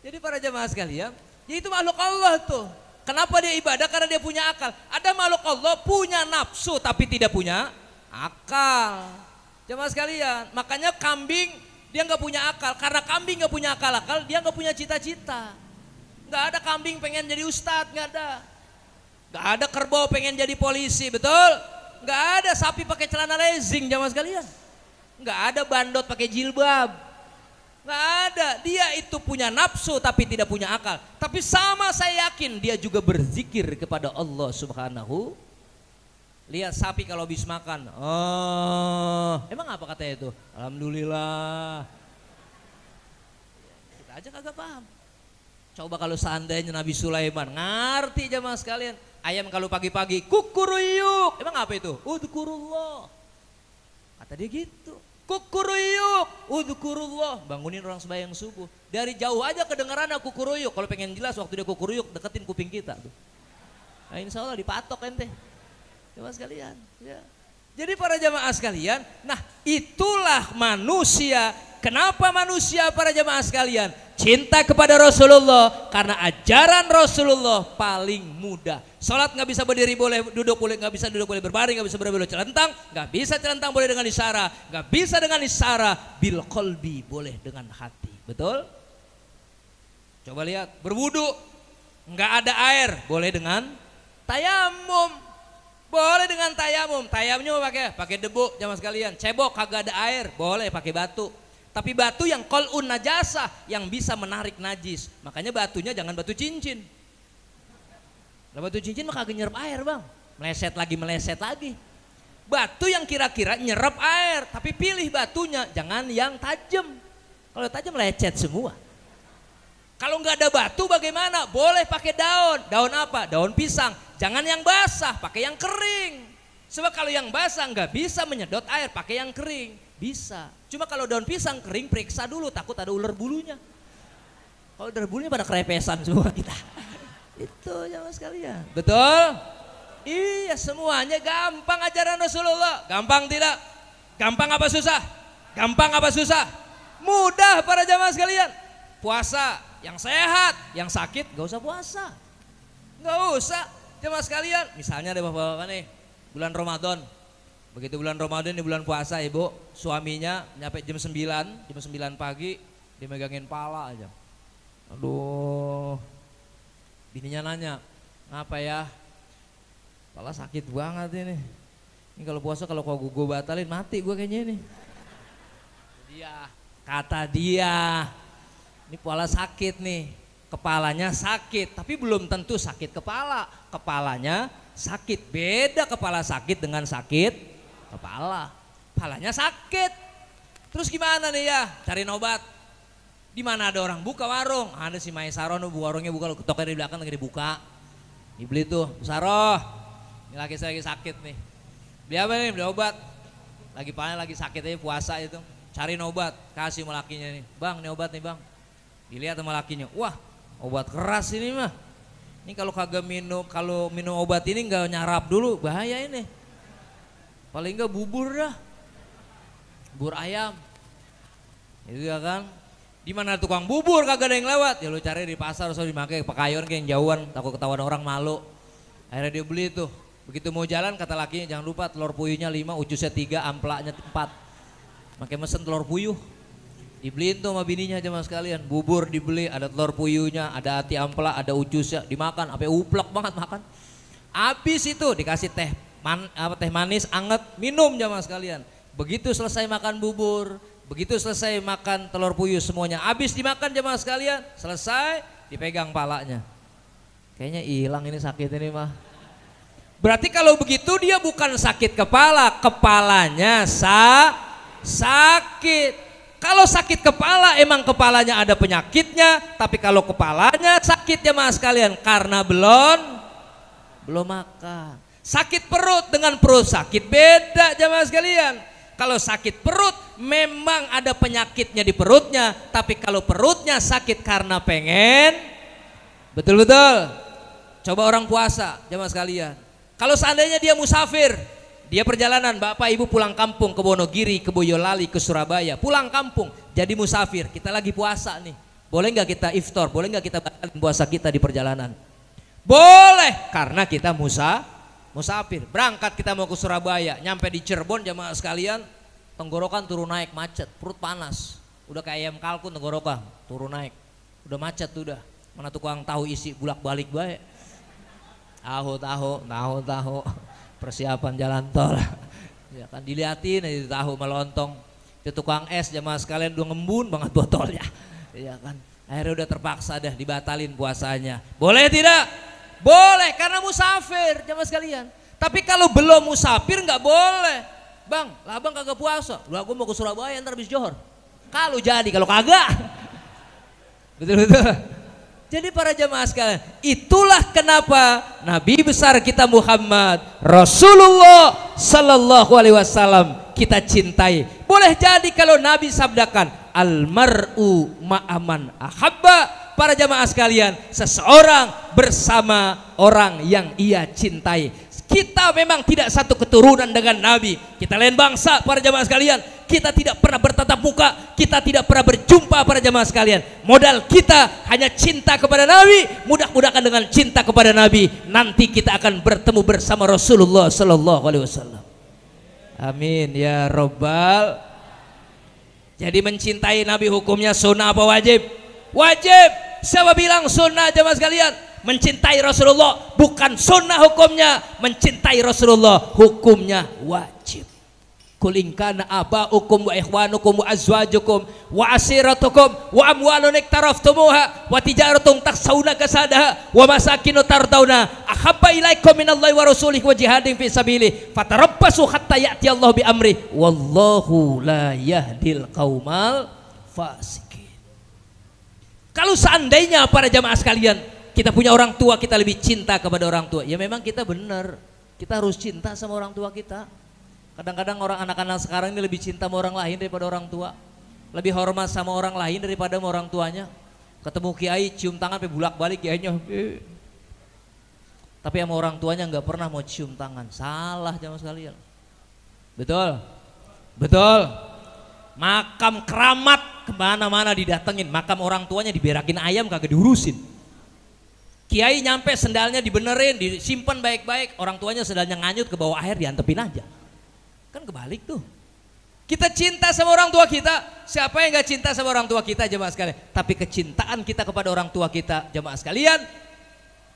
Jadi para jemaah sekalian, ya itu makhluk Allah tuh. Kenapa dia ibadah? Karena dia punya akal. Ada makhluk Allah punya nafsu tapi tidak punya akal. Jemaah sekalian, makanya kambing dia nggak punya akal. Karena kambing nggak punya akal, dia nggak punya cita-cita. Nggak ada kambing pengen jadi ustadz, nggak ada. Nggak ada kerbau pengen jadi polisi, betul? Nggak ada sapi pakai celana legging, jemaah sekalian. Nggak ada bandot pakai jilbab. Nggak ada. Dia itu punya nafsu tapi tidak punya akal. Tapi sama saya yakin dia juga berzikir kepada Allah Subhanahu. Lihat sapi kalau habis makan, oh, emang apa katanya itu? Alhamdulillah. Kita aja kagak paham. Coba kalau seandainya Nabi Sulaiman ngerti jemaah sekalian, ayam kalau pagi-pagi kukuruyuk, emang apa itu? Udzukurullah. Kata dia gitu. Kukuruyuk, udzukurullah. Bangunin orang sembahyang subuh. Dari jauh aja kedengaran aku kukuruyuk. Kalau pengen jelas waktu dia kukuruyuk, deketin kuping kita tuh. Nah, insya Allah dipatok ente. Jemaah sekalian, ya. Jadi para jamaah sekalian, nah itulah manusia. Kenapa manusia para jamaah sekalian cinta kepada Rasulullah? Karena ajaran Rasulullah paling mudah. Salat nggak bisa berdiri boleh duduk, boleh nggak bisa duduk boleh berbaring, nggak bisa berbaring boleh celentang, nggak bisa celentang boleh dengan isyara, nggak bisa dengan isyara, bil qalbi boleh dengan hati, betul? Coba lihat berwudu, nggak ada air boleh dengan tayamum. Boleh dengan tayamum. Tayamumnya pakai debu jamaah sekalian. Cebok kagak ada air, boleh pakai batu. Tapi batu yang qal'un najasah, yang bisa menarik najis. Makanya batunya jangan batu cincin. Lah batu cincin mah kagak nyerap air, Bang. Meleset lagi. Batu yang kira-kira nyerap air, tapi pilih batunya jangan yang tajam. Kalau tajam lecet semua. Kalau nggak ada batu bagaimana? Boleh pakai daun. Daun apa? Daun pisang. Jangan yang basah, pakai yang kering. Sebab kalau yang basah nggak bisa menyedot air, pakai yang kering. Bisa. Cuma kalau daun pisang kering periksa dulu, takut ada ular bulunya. Kalau ular bulunya pada kerepesan semua kita. Itu jamaah sekalian. Betul? Iya, semuanya gampang ajaran Rasulullah. Gampang tidak? Gampang apa susah? Gampang apa susah? Mudah para jamaah sekalian. Puasa yang sehat, yang sakit gak usah puasa. Gak usah. Jemaah sekalian, misalnya ada bapak-bapak nih, bulan Ramadan. Begitu bulan Ramadan di bulan puasa ibu, suaminya nyampe jam 9 pagi, dia megangin pala aja. Aduh, bininya nanya, ngapa ya? Pala sakit banget ini. Ini kalau puasa kalau gue batalin mati gue kayaknya ini. Kata dia, ini pala sakit nih. Kepalanya sakit, tapi belum tentu sakit kepala. Kepalanya sakit, beda kepala sakit dengan sakit kepala. Kepalanya sakit. Terus gimana nih ya? Cari obat. Di mana ada orang buka warung? Ada si Maesaroh, warungnya buka, ketoknya di belakang lagi dibuka. Dibeli tuh, Bu Saroh. Ini lagi saya lagi sakit nih. Beli apa nih? Beli obat. Lagi kepalanya lagi sakit aja puasa itu. Cari obat, kasih sama lakinya nih. Bang, ini obat nih bang. Dilihat sama lakinya. Wah, obat keras ini mah. Ini kalau kagak minum obat ini nggak nyarap dulu bahaya ini. Paling nggak bubur dah, bubur ayam. Itu ya kan. Di mana tukang bubur kagak ada yang lewat. Ya lu cari di pasar, so dimakai pekayon kayak yang jauhan, takut ketahuan orang malu. Akhirnya dia beli tuh. Begitu mau jalan kata lakinya jangan lupa telur puyuhnya 5, ucusnya 3, amplaknya 4. Makai mesen telur puyuh. Dibeliin tuh sama bininya jemaah sekalian, bubur dibeli, ada telur puyuhnya, ada ati ampela, ada ucusnya, dimakan, sampai uplek banget makan. Habis itu dikasih teh manis anget, minum jemaah sekalian. Begitu selesai makan bubur, begitu selesai makan telur puyuh semuanya, habis dimakan jemaah sekalian, selesai dipegang palanya. Kayaknya hilang ini sakit ini mah. Berarti kalau begitu dia bukan sakit kepala, kepalanya sakit. Kalau sakit kepala emang kepalanya ada penyakitnya, tapi kalau kepalanya sakit ya mas kalian karena belum makan. Sakit perut dengan perut sakit beda jamaah sekalian. Kalau sakit perut memang ada penyakitnya di perutnya, tapi kalau perutnya sakit karena pengen, betul-betul. Coba orang puasa jamaah sekalian. Kalau seandainya dia musafir, dia perjalanan, bapak ibu pulang kampung ke Wonogiri, ke Boyolali, ke Surabaya, pulang kampung jadi musafir, kita lagi puasa nih, boleh nggak kita iftar, boleh nggak kita batalin puasa kita di perjalanan? Boleh karena kita musafir. Berangkat kita mau ke Surabaya, nyampe di Cirebon jamaah sekalian, tenggorokan turun naik macet, perut panas. Udah kayak ayam kalkun tenggorokan, turun naik. Udah macet tuh udah. Mana tukang tahu isi bulak-balik baik. Tahu. Persiapan jalan tol. Ya kan diliatin aja tahu melontong. Itu tukang es jamaah sekalian udah ngembun banget botolnya. Ya kan. Akhirnya udah terpaksa dah dibatalin puasanya. Boleh tidak? Boleh karena musafir jamaah sekalian. Tapi kalau belum musafir nggak boleh. Bang, lah abang kagak puasa. Lah gue mau ke Surabaya ntar habis Johor. Kalau jadi, kalau kagak. Betul-betul. Jadi para jamaah sekalian, itulah kenapa Nabi besar kita Muhammad Rasulullah Sallallahu Alaihi Wasallam kita cintai. Boleh jadi kalau Nabi sabdakan almar'u ma'aman ahabba. Para jamaah sekalian, seseorang bersama orang yang ia cintai. Kita memang tidak satu keturunan dengan Nabi. Kita lain bangsa para jamaah sekalian. Kita tidak pernah bertatap muka. Kita tidak pernah berjumpa para jamaah sekalian. Modal kita hanya cinta kepada Nabi. Mudah-mudahan dengan cinta kepada Nabi nanti kita akan bertemu bersama Rasulullah Sallallahu Alaihi Wasallam. Amin ya Rabbal. Jadi mencintai Nabi hukumnya sunnah apa wajib? Wajib. Siapa bilang sunnah jamaah sekalian? Mencintai Rasulullah bukan sunnah hukumnya. Mencintai Rasulullah hukumnya wajib. Qul in kana aba'ukum wa ikhwanukum wa azwajukum wa asiratukum wa amwalun iktaraftumuha wa tijaratun takhshawna kasadaha wa masakinu tardawna ahabba ilaikum minallahi wa rasulihi wa jihadin fi sabilihi fatarabbasu hatta ya'ti Allah bi amri wallahu la yahdil qaumal fasikin. Kalau seandainya para jamaah sekalian kita punya orang tua, kita lebih cinta kepada orang tua. Ya memang kita benar, kita harus cinta sama orang tua kita. Kadang-kadang orang anak-anak sekarang ini lebih cinta sama orang lain daripada orang tua. Lebih hormat sama orang lain daripada sama orang tuanya. Ketemu kiai cium tangan sampai bulak-balik kiainya. Tapi sama orang tuanya nggak pernah mau cium tangan. Salah jamaah sekalian. Betul? Betul. Makam keramat kemana-mana didatengin. Makam orang tuanya diberakin ayam kagak diurusin. Kiai nyampe sendalnya dibenerin, disimpan baik-baik. Orang tuanya sendalnya nganyut ke bawah air diantepin aja. Kan kebalik tuh. Kita cinta sama orang tua kita. Siapa yang gak cinta sama orang tua kita jemaah sekalian? Tapi kecintaan kita kepada orang tua kita jemaah sekalian,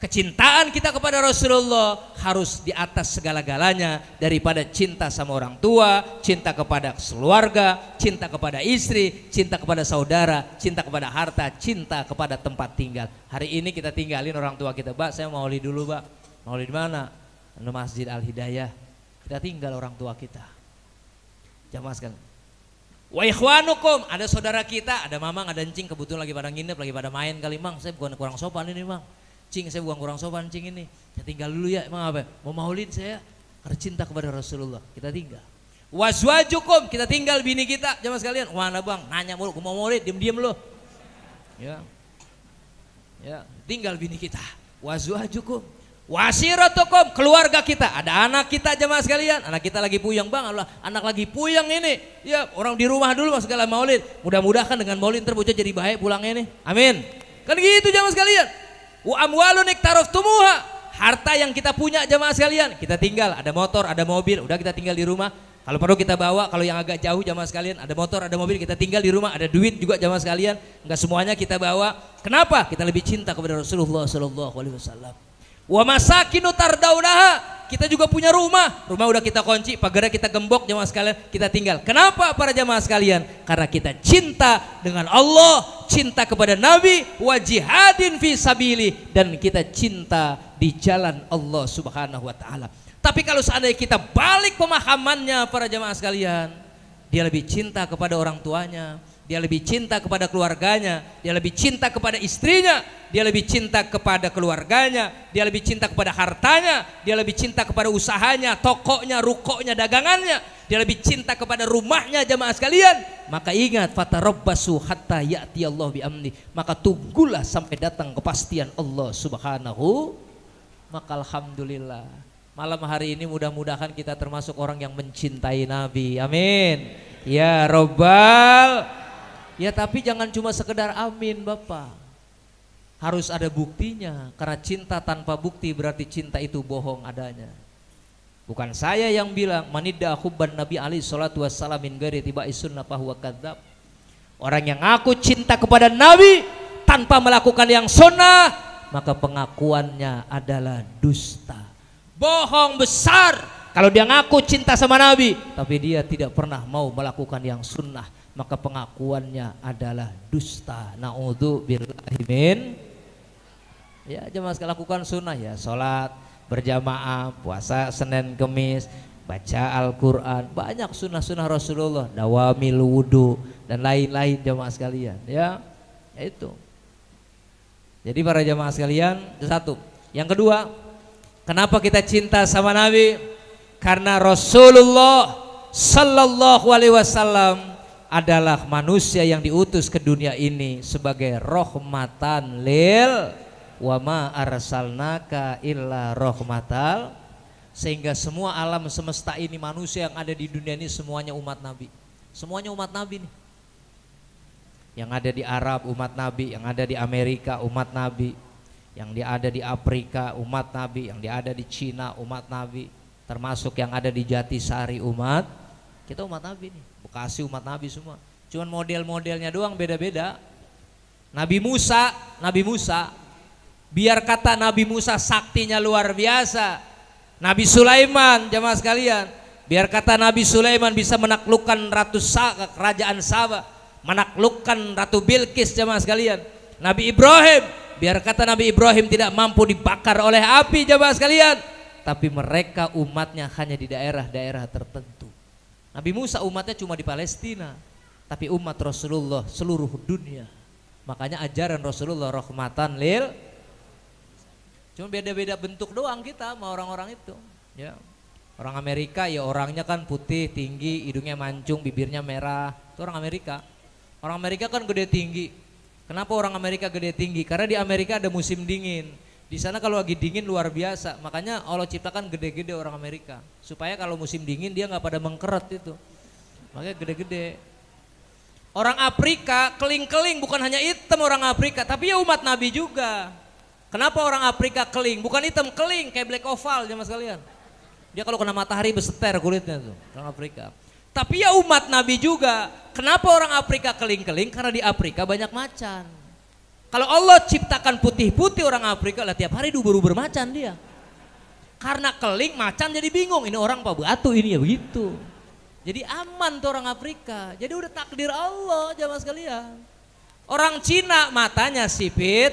kecintaan kita kepada Rasulullah harus di atas segala-galanya daripada cinta sama orang tua, cinta kepada keluarga, cinta kepada istri, cinta kepada saudara, cinta kepada harta, cinta kepada tempat tinggal. Hari ini kita tinggalin orang tua kita. Pak, saya maulid dulu, Pak. Maulid di mana? Di Masjid Al Hidayah. Kita tinggal orang tua kita. Jamaah sekalian. Wa ikhwanukum, ada saudara kita, ada mamang, ada encing, kebetulan lagi pada nginep, lagi pada main kali, Mang. Saya bukan kurang sopan ini, Mang. Cing, saya bukan kurang sopan, Cing ini. Saya tinggal dulu ya, Mang apa? Mau maulid saya karena cinta kepada Rasulullah. Kita tinggal. Wazwajukum, kita tinggal bini kita, jamaah sekalian. Mana Bang? Nanya mulu, mau maulid, diem-diem lu. Ya. Ya, tinggal bini kita. Wazwajukum. Wasiratukum, keluarga kita, ada anak kita jemaah sekalian, anak kita lagi puyeng, Bang, Allah, anak lagi puyeng ini, ya orang di rumah dulu mas segala maulid, mudah-mudahan dengan maulid terbocor jadi baik pulangnya nih, amin. Kan gitu jemaah sekalian. Wa amwalun iktaraftumuha, harta yang kita punya jemaah sekalian, kita tinggal, ada motor, ada mobil, udah kita tinggal di rumah. Kalau perlu kita bawa, kalau yang agak jauh jemaah sekalian, ada motor, ada mobil, kita tinggal di rumah, ada duit juga jemaah sekalian, enggak semuanya kita bawa. Kenapa? Kita lebih cinta kepada Rasulullah Sallallahu Alaihi Wasallam. Wa masakinu tardaunaha, kita juga punya rumah udah kita kunci, pagarnya kita gembok jemaah sekalian, kita tinggal. Kenapa para jemaah sekalian? Karena kita cinta dengan Allah, cinta kepada Nabi, wa jihadin fi sabili, dan kita cinta di jalan Allah Subhanahu wa taala. Tapi kalau seandainya kita balik pemahamannya para jemaah sekalian, dia lebih cinta kepada orang tuanya, dia lebih cinta kepada keluarganya, dia lebih cinta kepada istrinya, dia lebih cinta kepada keluarganya, dia lebih cinta kepada hartanya, dia lebih cinta kepada usahanya, tokonya, rukonya, dagangannya, dia lebih cinta kepada rumahnya jamaah sekalian. Maka ingat, fatarabbasu hatta ya'ti Allah bi amni, maka tunggulah sampai datang kepastian Allah Subhanahu. Maka alhamdulillah malam hari ini mudah-mudahan kita termasuk orang yang mencintai Nabi, amin ya Rabbal. Ya tapi jangan cuma sekedar amin Bapak. Harus ada buktinya, karena cinta tanpa bukti berarti cinta itu bohong adanya. Bukan saya yang bilang, manidda hubban Nabi alaihi salatu wassalam min ghairi tibai sunnah fahuwa kadzdzab. Orang yang ngaku cinta kepada Nabi tanpa melakukan yang sunnah, maka pengakuannya adalah dusta, bohong besar. Kalau dia ngaku cinta sama Nabi tapi dia tidak pernah mau melakukan yang sunnah, maka pengakuannya adalah dusta. Na'udzubillahi min. Ya, jemaah sekalian, lakukan sunnah ya, sholat berjamaah, puasa Senin Kemis, baca Al-Quran, banyak sunnah-sunnah Rasulullah, dawamil wudu dan lain-lain jemaah sekalian. Ya itu. Jadi para jemaah sekalian, itu satu. Yang kedua, kenapa kita cinta sama Nabi? Karena Rasulullah Sallallahu Alaihi Wasallam adalah manusia yang diutus ke dunia ini sebagai rahmatan lil wa ma arsalnaka illa rahmatal, sehingga semua alam semesta ini, manusia yang ada di dunia ini semuanya umat Nabi. Semuanya umat Nabi nih. Yang ada di Arab umat Nabi, yang ada di Amerika umat Nabi, yang ada di Afrika umat Nabi, yang ada di Cina umat Nabi, termasuk yang ada di Jatisari umat. Kita umat Nabi nih, Bekasi umat Nabi semua. Cuman model-modelnya doang beda-beda. Nabi Musa, biar kata Nabi Musa saktinya luar biasa. Nabi Sulaiman, jamaah sekalian, biar kata Nabi Sulaiman bisa menaklukkan kerajaan Sabah, menaklukkan Ratu Bilqis, jamaah sekalian. Nabi Ibrahim, biar kata Nabi Ibrahim tidak mampu dibakar oleh api, jamaah sekalian, tapi mereka umatnya hanya di daerah-daerah tertentu. Nabi Musa umatnya cuma di Palestina, tapi umat Rasulullah seluruh dunia. Makanya ajaran Rasulullah rahmatan lil. Cuma beda-beda bentuk doang kita sama orang-orang itu. Ya. Orang Amerika ya orangnya kan putih, tinggi, hidungnya mancung, bibirnya merah. Itu orang Amerika. Orang Amerika kan gede tinggi. Kenapa orang Amerika gede tinggi? Karena di Amerika ada musim dingin. Di sana kalau lagi dingin luar biasa. Makanya Allah ciptakan gede-gede orang Amerika. Supaya kalau musim dingin dia nggak pada mengkeret itu. Makanya gede-gede. Orang Afrika keling-keling, bukan hanya hitam orang Afrika, tapi ya umat Nabi juga. Kenapa orang Afrika keling? Bukan hitam, keling kayak black oval jemaah sekalian. Dia kalau kena matahari beseter kulitnya tuh, orang Afrika. Tapi ya umat Nabi juga. Kenapa orang Afrika keling-keling? Karena di Afrika banyak macan. Kalau Allah ciptakan putih-putih orang Afrika, lah tiap hari diuber-uber macan dia. Karena keling macan jadi bingung, ini orang apa batu ini ya begitu. Jadi aman tuh orang Afrika. Jadi udah takdir Allah jemaah sekalian. Orang Cina matanya sipit.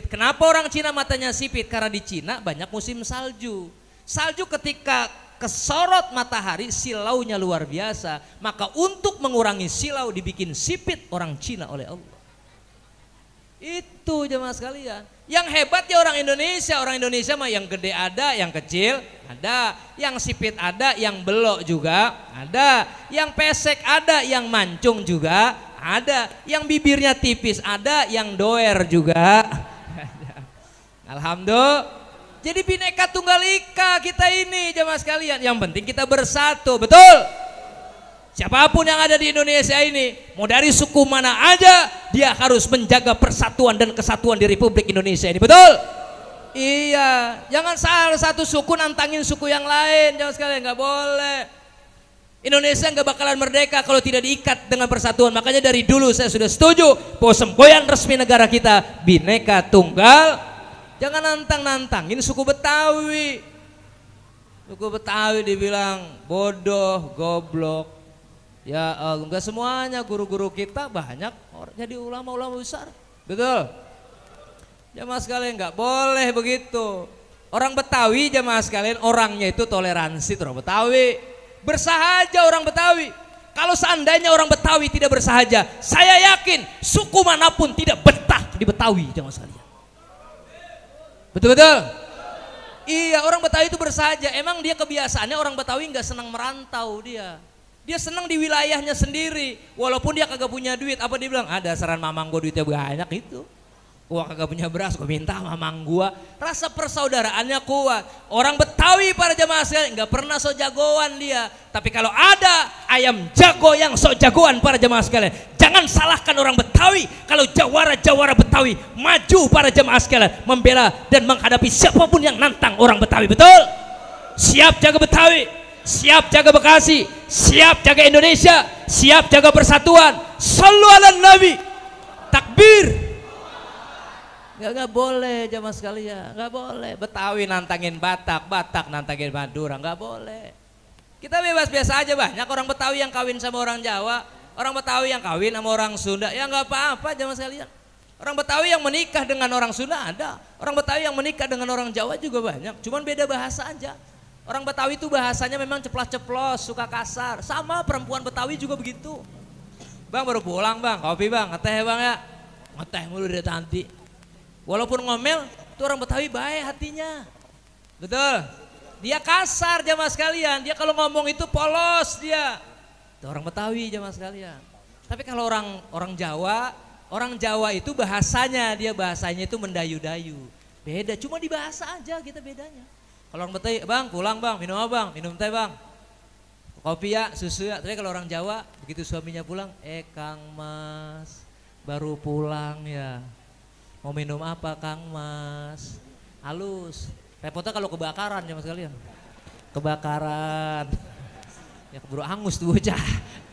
Kenapa orang Cina matanya sipit? Karena di Cina banyak musim salju. Salju ketika kesorot matahari silaunya luar biasa. Maka untuk mengurangi silau dibikin sipit orang Cina oleh Allah. Itu jemaah sekalian. Yang hebat ya orang Indonesia. Orang Indonesia mah yang gede ada, yang kecil ada, yang sipit ada, yang belok juga ada, yang pesek ada, yang mancung juga ada, yang bibirnya tipis ada, yang doer juga ada. Alhamdulillah. Jadi bineka tunggal ika kita ini jemaah sekalian. Yang penting kita bersatu, betul? Siapapun yang ada di Indonesia ini, mau dari suku mana aja, dia harus menjaga persatuan dan kesatuan di Republik Indonesia ini, betul? Iya, jangan salah satu suku nantangin suku yang lain, jangan sekalian, nggak boleh. Indonesia nggak bakalan merdeka kalau tidak diikat dengan persatuan. Makanya dari dulu saya sudah setuju bahwa semboyan resmi negara kita bineka tunggal. Jangan nantang-nantangin suku Betawi. Suku Betawi dibilang bodoh, goblok. Ya enggak semuanya, guru-guru kita banyak jadi ulama-ulama besar, betul? Jamaah sekalian nggak boleh begitu. Orang Betawi jamaah sekalian orangnya itu toleransi, orang Betawi bersahaja orang Betawi. Kalau seandainya orang Betawi tidak bersahaja, saya yakin suku manapun tidak betah di Betawi jamaah sekalian. Betul-betul? Iya, orang Betawi itu bersahaja. Emang dia kebiasaannya orang Betawi nggak senang merantau dia. Dia senang di wilayahnya sendiri. Walaupun dia kagak punya duit. Apa dia bilang? Ada saran mamang gue duitnya banyak itu. Gua kagak punya beras, gua minta sama mang gua. Rasa persaudaraannya kuat. Orang Betawi para jamaah sekalian nggak pernah sok jagoan dia. Tapi kalau ada ayam jago yang sok jagoan para jamaah sekalian, jangan salahkan orang Betawi. Kalau jawara-jawara Betawi maju para jamaah sekalian membela dan menghadapi siapapun yang nantang orang Betawi, betul? Siap jaga Betawi, siap jaga Bekasi, siap jaga Indonesia, siap jaga persatuan. Shallu ala Nabi. Takbir. Nggak boleh jamaah sekalian, nggak boleh. Betawi nantangin Batak, Batak nantangin Madura, nggak boleh. Kita bebas biasa aja. Banyak orang Betawi yang kawin sama orang Jawa, orang Betawi yang kawin sama orang Sunda, ya nggak apa-apa jamaah sekalian. Orang Betawi yang menikah dengan orang Sunda ada, orang Betawi yang menikah dengan orang Jawa juga banyak, cuman beda bahasa aja. Orang Betawi itu bahasanya memang ceplos-ceplos, suka kasar, sama perempuan Betawi juga begitu. Bang baru pulang bang, kopi bang, ngeteh bang ya, ngeteh mulu dari nanti. Walaupun ngomel, tuh orang Betawi baik hatinya, betul. Dia kasar jamaah sekalian, dia kalau ngomong itu polos dia. Itu orang Betawi jamaah sekalian. Tapi kalau orang Jawa itu bahasanya, dia bahasanya itu mendayu-dayu. Beda, cuma di bahasa aja kita bedanya. Kalau orang Betawi, bang pulang bang, minum apa bang? Minum teh bang. Kopi ya, susu ya. Tapi kalau orang Jawa, begitu suaminya pulang, Kang Mas, baru pulang ya. Mau minum apa Kang Mas? Halus. Repotnya kalau kebakaran ya mas sekalian. Kebakaran. Ya keburu angus tuh bocah.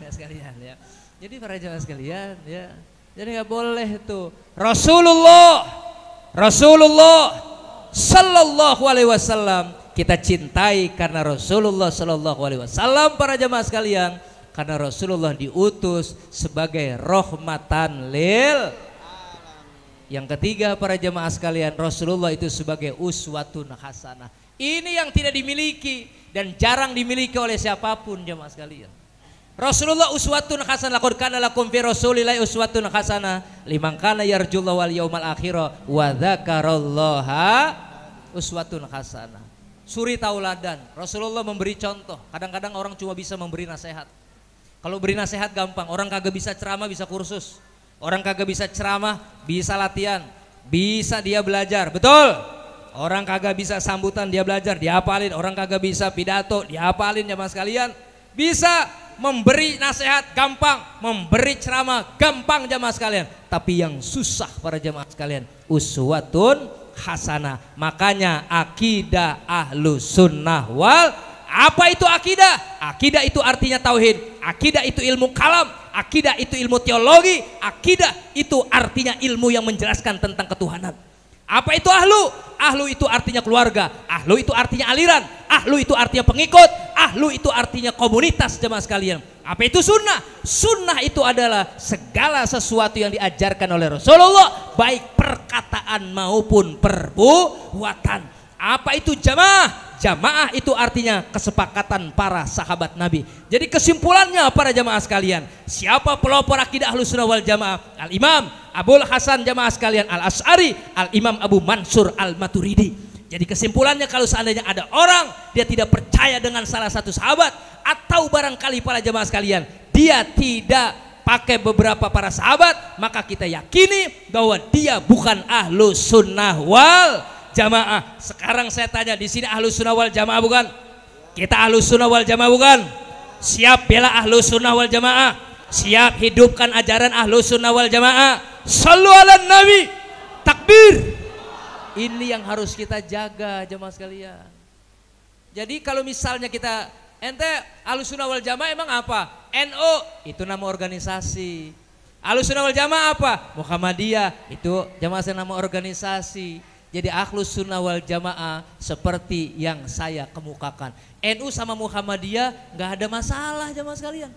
Ya sekalian ya. Jadi para jamaah sekalian ya. Jadi nggak boleh tuh. Rasulullah Sallallahu Alaihi Wasallam kita cintai karena Rasulullah Sallallahu Alaihi Wasallam para jamaah sekalian. Karena Rasulullah diutus sebagai rahmatan lil. Yang ketiga para jamaah sekalian, Rasulullah itu sebagai uswatun hasanah. Ini yang tidak dimiliki dan jarang dimiliki oleh siapapun jamaah sekalian. Rasulullah uswatun hasanah. Laqad kana lakum fi Rasulillahi uswatun hasanah liman kana yarjullaha wal yaumal akhir wa dzakarallaha uswatun hasanah. Suri tauladan. Rasulullah memberi contoh. Kadang-kadang orang cuma bisa memberi nasihat. Kalau beri nasihat gampang, orang kagak bisa ceramah bisa kursus. Orang kagak bisa ceramah, bisa latihan, bisa dia belajar, betul? Orang kagak bisa sambutan, dia belajar, dihafalin. Orang kagak bisa pidato, dihafalin jamaah sekalian. Bisa memberi nasihat gampang, memberi ceramah gampang jamaah sekalian. Tapi yang susah para jamaah sekalian, uswatun hasanah. Makanya akidah ahlu sunnah wal. Apa itu akidah? Akidah itu artinya tauhid. Akidah itu ilmu kalam. Akidah itu ilmu teologi. Akidah itu artinya ilmu yang menjelaskan tentang ketuhanan. Apa itu ahlu? Ahlu itu artinya keluarga. Ahlu itu artinya aliran. Ahlu itu artinya pengikut. Ahlu itu artinya komunitas jemaah sekalian. Apa itu sunnah? Sunnah itu adalah segala sesuatu yang diajarkan oleh Rasulullah, baik perkataan maupun perbuatan. Apa itu jamaah? Jamaah itu artinya kesepakatan para sahabat Nabi. Jadi kesimpulannya para jamaah sekalian, siapa pelopor akidah Ahlussunnah wal Jamaah? Al-Imam Abul Hasan jamaah sekalian Al-Asy'ari, Al-Imam Abu Mansur Al-Maturidi. Jadi kesimpulannya kalau seandainya ada orang dia tidak percaya dengan salah satu sahabat, atau barangkali para jamaah sekalian dia tidak pakai beberapa para sahabat, maka kita yakini bahwa dia bukan Ahlussunnah wal Jamaah. Sekarang saya tanya, di sini Ahlussunnah wal Jamaah bukan? Kita Ahlussunnah wal Jamaah bukan? Siap bela Ahlussunnah wal Jamaah? Siap hidupkan ajaran Ahlussunnah wal Jamaah? Shallu ala Nabi. Takbir. Ini yang harus kita jaga jamaah sekalian. Jadi kalau misalnya kita ente Ahlussunnah wal Jamaah emang apa? NU itu nama organisasi. Ahlussunnah wal Jamaah apa? Muhammadiyah itu jamaah nama organisasi. Jadi Ahlussunnah wal Jamaah seperti yang saya kemukakan. NU sama Muhammadiyah nggak ada masalah jamaah sekalian.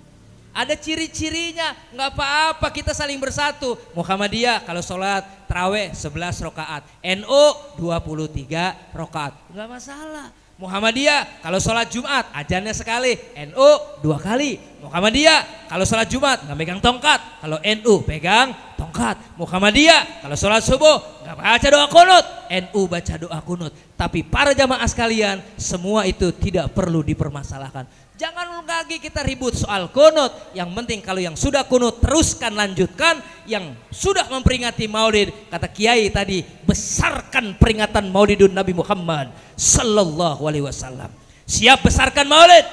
Ada ciri-cirinya, nggak apa-apa kita saling bersatu. Muhammadiyah kalau sholat tarawih 11 rakaat, NU 23 rakaat, nggak masalah. Muhammadiyah kalau sholat Jumat ajannya sekali, NU 2 kali. Muhammadiyah kalau sholat Jumat nggak pegang tongkat, kalau NU pegang tongkat. Muhammadiyah kalau sholat subuh nggak baca doa kunut, NU baca doa kunut. Tapi para jamaah sekalian semua itu tidak perlu dipermasalahkan. Jangan lagi kita ribut soal kunut. Yang penting kalau yang sudah kunut teruskan, lanjutkan. Yang sudah memperingati maulid, kata Kiai tadi, besarkan peringatan maulidun Nabi Muhammad sallallahu alaihi wasallam. Siap besarkan maulid,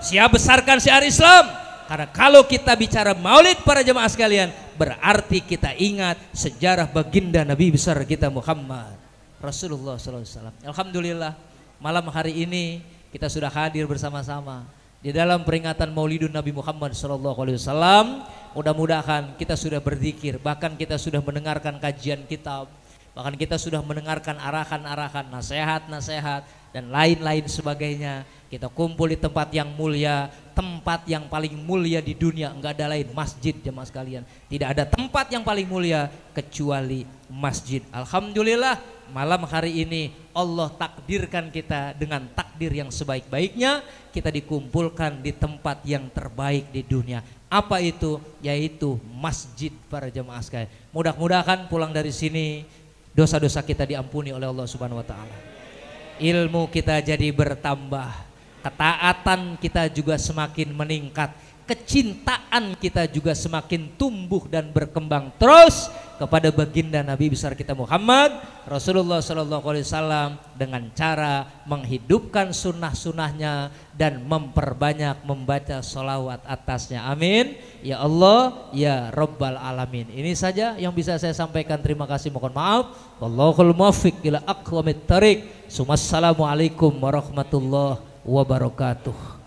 siap besarkan syiar Islam. Karena kalau kita bicara maulid para jemaah sekalian, berarti kita ingat sejarah baginda Nabi besar kita Muhammad Rasulullah sallallahu alaihi wasallam. Alhamdulillah malam hari ini kita sudah hadir bersama-sama di dalam peringatan Maulidun Nabi Muhammad SAW. Mudah-mudahan kita sudah berzikir, bahkan kita sudah mendengarkan kajian kitab, bahkan kita sudah mendengarkan arahan-arahan, nasihat-nasihat dan lain-lain sebagainya. Kita kumpul di tempat yang mulia, tempat yang paling mulia di dunia, enggak ada lain, masjid jemaah sekalian. Tidak ada tempat yang paling mulia kecuali masjid. Alhamdulillah malam hari ini Allah takdirkan kita dengan takdir yang sebaik-baiknya, kita dikumpulkan di tempat yang terbaik di dunia. Apa itu? Yaitu masjid para jemaah sekalian. Mudah-mudahan pulang dari sini dosa-dosa kita diampuni oleh Allah Subhanahu wa taala. Ilmu kita jadi bertambah, ketaatan kita juga semakin meningkat, kecintaan kita juga semakin tumbuh dan berkembang terus kepada baginda Nabi besar kita Muhammad Rasulullah SAW dengan cara menghidupkan sunnah-sunnahnya dan memperbanyak membaca sholawat atasnya. Amin ya Allah ya Rabbal Alamin. Ini saja yang bisa saya sampaikan. Terima kasih, mohon maaf. Wallahul muwaffiq ila aqwamit thariq. Assalamualaikum warahmatullahi wabarakatuh.